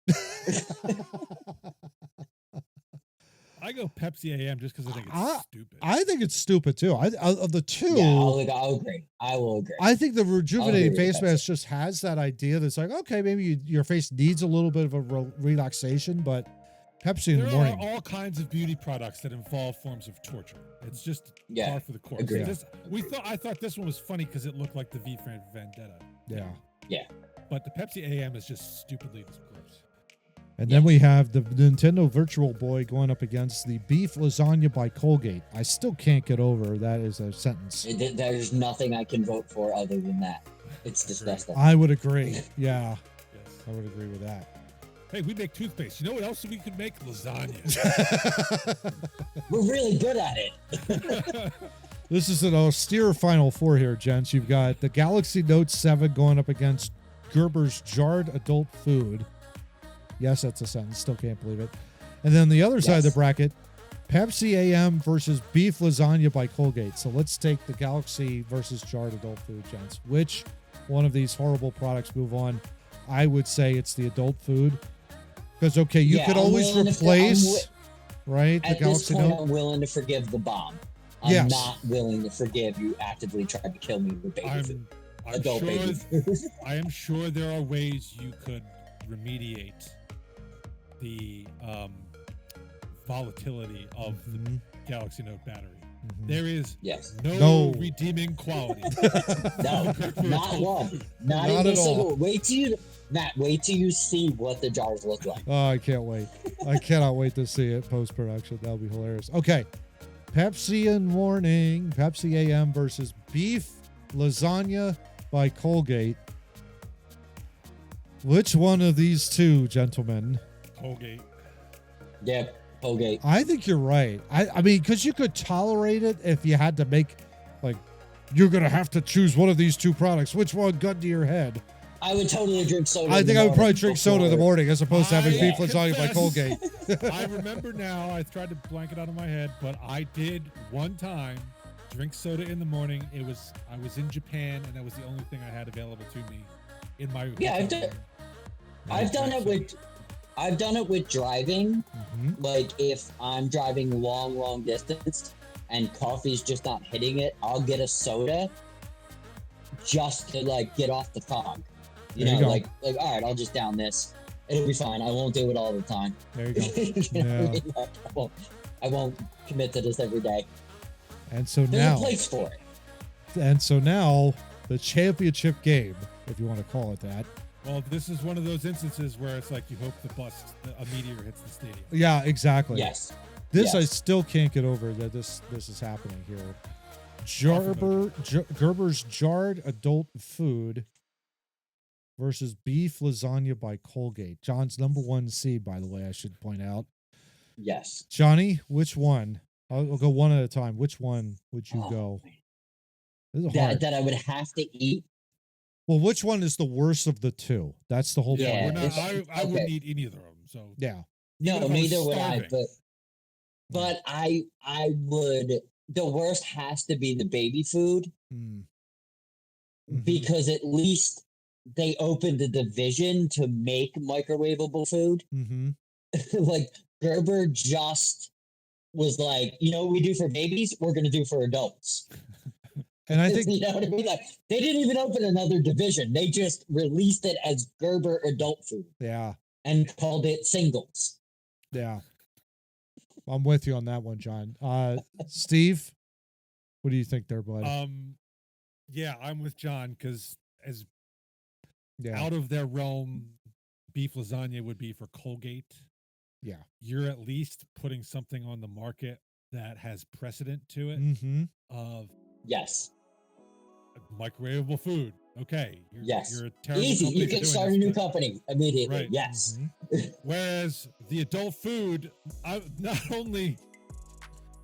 I go Pepsi AM just because I think it's stupid. I think it's stupid too. Of the two, Yeah, I'll agree. I will agree. I think the rejuvenating agree with face Pepsi. mask just has that idea that's like, okay, maybe your face needs a little bit of a relaxation, but Pepsi in There the are morning. all kinds of beauty products that involve forms of torture. It's just Yeah, par for the course. agreed. I thought this one was funny because it looked like the V for Vendetta. Yeah. But the Pepsi AM is just stupidly gross. And then we have the Nintendo Virtual Boy going up against the beef lasagna by Colgate. I still can't get over that as a sentence. There's nothing I can vote for other than that. It's disgusting. I would agree. Yeah, Yes. I would agree with that. Hey, we make toothpaste. You know what else we could make? Lasagna. We're really good at it. This is an austere Final Four here, gents. You've got the Galaxy Note 7 going up against Gerber's Jarred Adult Food. Yes, that's a sentence. Still can't believe it. And then the other side of the bracket, Pepsi AM versus beef lasagna by Colgate. So let's take the Galaxy versus Jarred Adult Food, gents. Which one of these horrible products move on? I would say it's the adult food. Because, okay, you could I'm always willing to- replace, right, the At this Galaxy point, Note. I'm willing to forgive the bomb. I'm Yes. not willing to forgive you actively tried to kill me with baby food. Adult baby food. I am sure there are ways you could remediate the volatility of the Galaxy Note battery. There is Yes. no redeeming quality. No, not one. Not Not even at a single. all. Wait till you see what the jars look like. Oh, I can't wait. I cannot wait to see it post-production. That'll be hilarious. Okay. Pepsi in morning. Pepsi AM versus beef lasagna by Colgate. Which one of these two, gentlemen? Colgate. Yeah, Colgate. I think you're right. I mean, because you could tolerate it if you had to make, like, you're going to have to choose one of these two products. Which one, gun to your head? I would totally drink soda. I in think the I would probably morning drink soda in the before- morning as opposed to having I beef lasagna by confess. Colgate. I remember now, I tried to blank it out of my head, but I did one time drink soda in the morning. I was in Japan, and that was the only thing I had available to me in my Yeah, hotel room. I've done it with driving. Mhm. Like if I'm driving long distance and coffee's just not hitting it, I'll get a soda just to like get off the fog. There you go. like all right, I'll just down this. It'll be fine. I won't do it all the time. There you go. You know what I Yeah. mean? I won't commit to this every day. And so There's now, a place for it. the championship game, if you want to call it that. Well, this is one of those instances where it's like you hope a meteor hits the stadium. Yeah, exactly. Yes. This I Yes. still can't get over that this is happening here. Gerber's Jarred Adult Food versus beef lasagna by Colgate. John's number one seed, by the way, I should point out. Yes. Johnny, which one? I'll go one at a time. Which one would you go? This is hard. That I would have to eat. Well, which one is the worst of the two? That's the whole Yeah, point. we're not, I okay. wouldn't eat any of them. So Yeah. No, Even if I was neither would I. starving. But I would. The worst has to be the baby food Mm. Mhm. because at least they opened the division to make microwavable food. Mhm. Like Gerber just was like, you know what we do for babies? We're going to do for adults. And I think You know what I mean? Like they didn't even open another division. They just released it as Gerber adult food yeah. and called it singles. Yeah. I'm with you on that one, John. Steve, what do you think there, bud? Yeah, I'm with John because as yeah. out of their realm, beef lasagna would be for Colgate. Yeah. You're at least putting something on the market that has precedent to it Mm-hmm. of Yes. microwavable food. Okay. Yes. You're a terrible Easy. company You for can doing start this, a new but- company immediately. Right. Yes. Mhm. Whereas the adult food, not only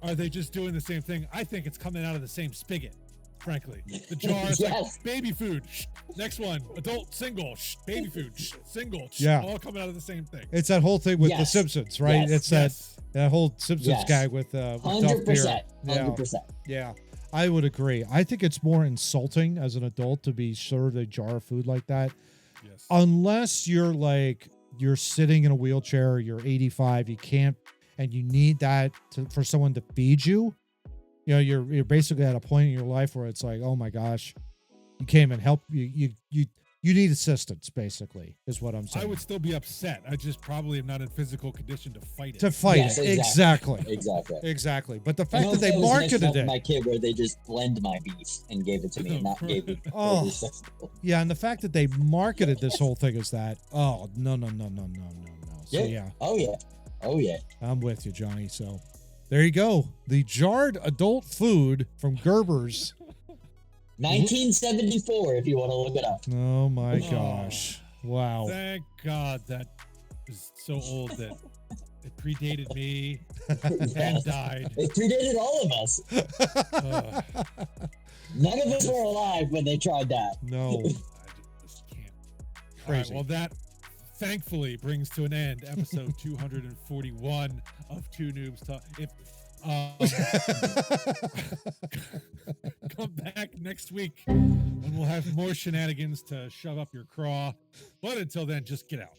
are they just doing the same thing, I think it's coming out of the same spigot, frankly. The jar is Yes. like baby food. Next one, adult single. Baby food. Single. Yeah. All coming out of the same thing. It's that whole thing with The Yes. Simpsons, right? Yes. It's Yes. that whole Simpsons Yes. gag with Duff 100%. Beer. Yeah. 100%. Yeah. I would agree. I think it's more insulting as an adult to be served a jar of food like that. Yes. Unless you're sitting in a wheelchair, you're 85, you can't, and you need that for someone to feed you. You know, you're basically at a point in your life where it's like, oh my gosh, you can't even help you need assistance, basically, is what I'm saying. I would still be upset. I just probably am not in physical condition to fight it. To fight Yes, it. exactly. Exactly. Exactly. Exactly. But the I fact hope that they was the next marketed step it. My kid, where they just blend my beef and gave it to me, and not gave it. Oh. over Yeah, and the fact that they marketed this whole thing is that, oh, no. So yeah, Oh yeah. Oh yeah. I'm with you, Johnny. So there you go. The jarred adult food from Gerber's. 1974, if you want to look it up. Oh my Oh. gosh. Wow. Thank God that is so old that it predated me Yes. and died. It predated all of us. None of us were alive when they tried that. No. I just can't. All right, Crazy. well, that thankfully brings to an end episode 241 of Two Noobs Talk. Come back next week and we'll have more shenanigans to shove up your craw. But until then, just get out.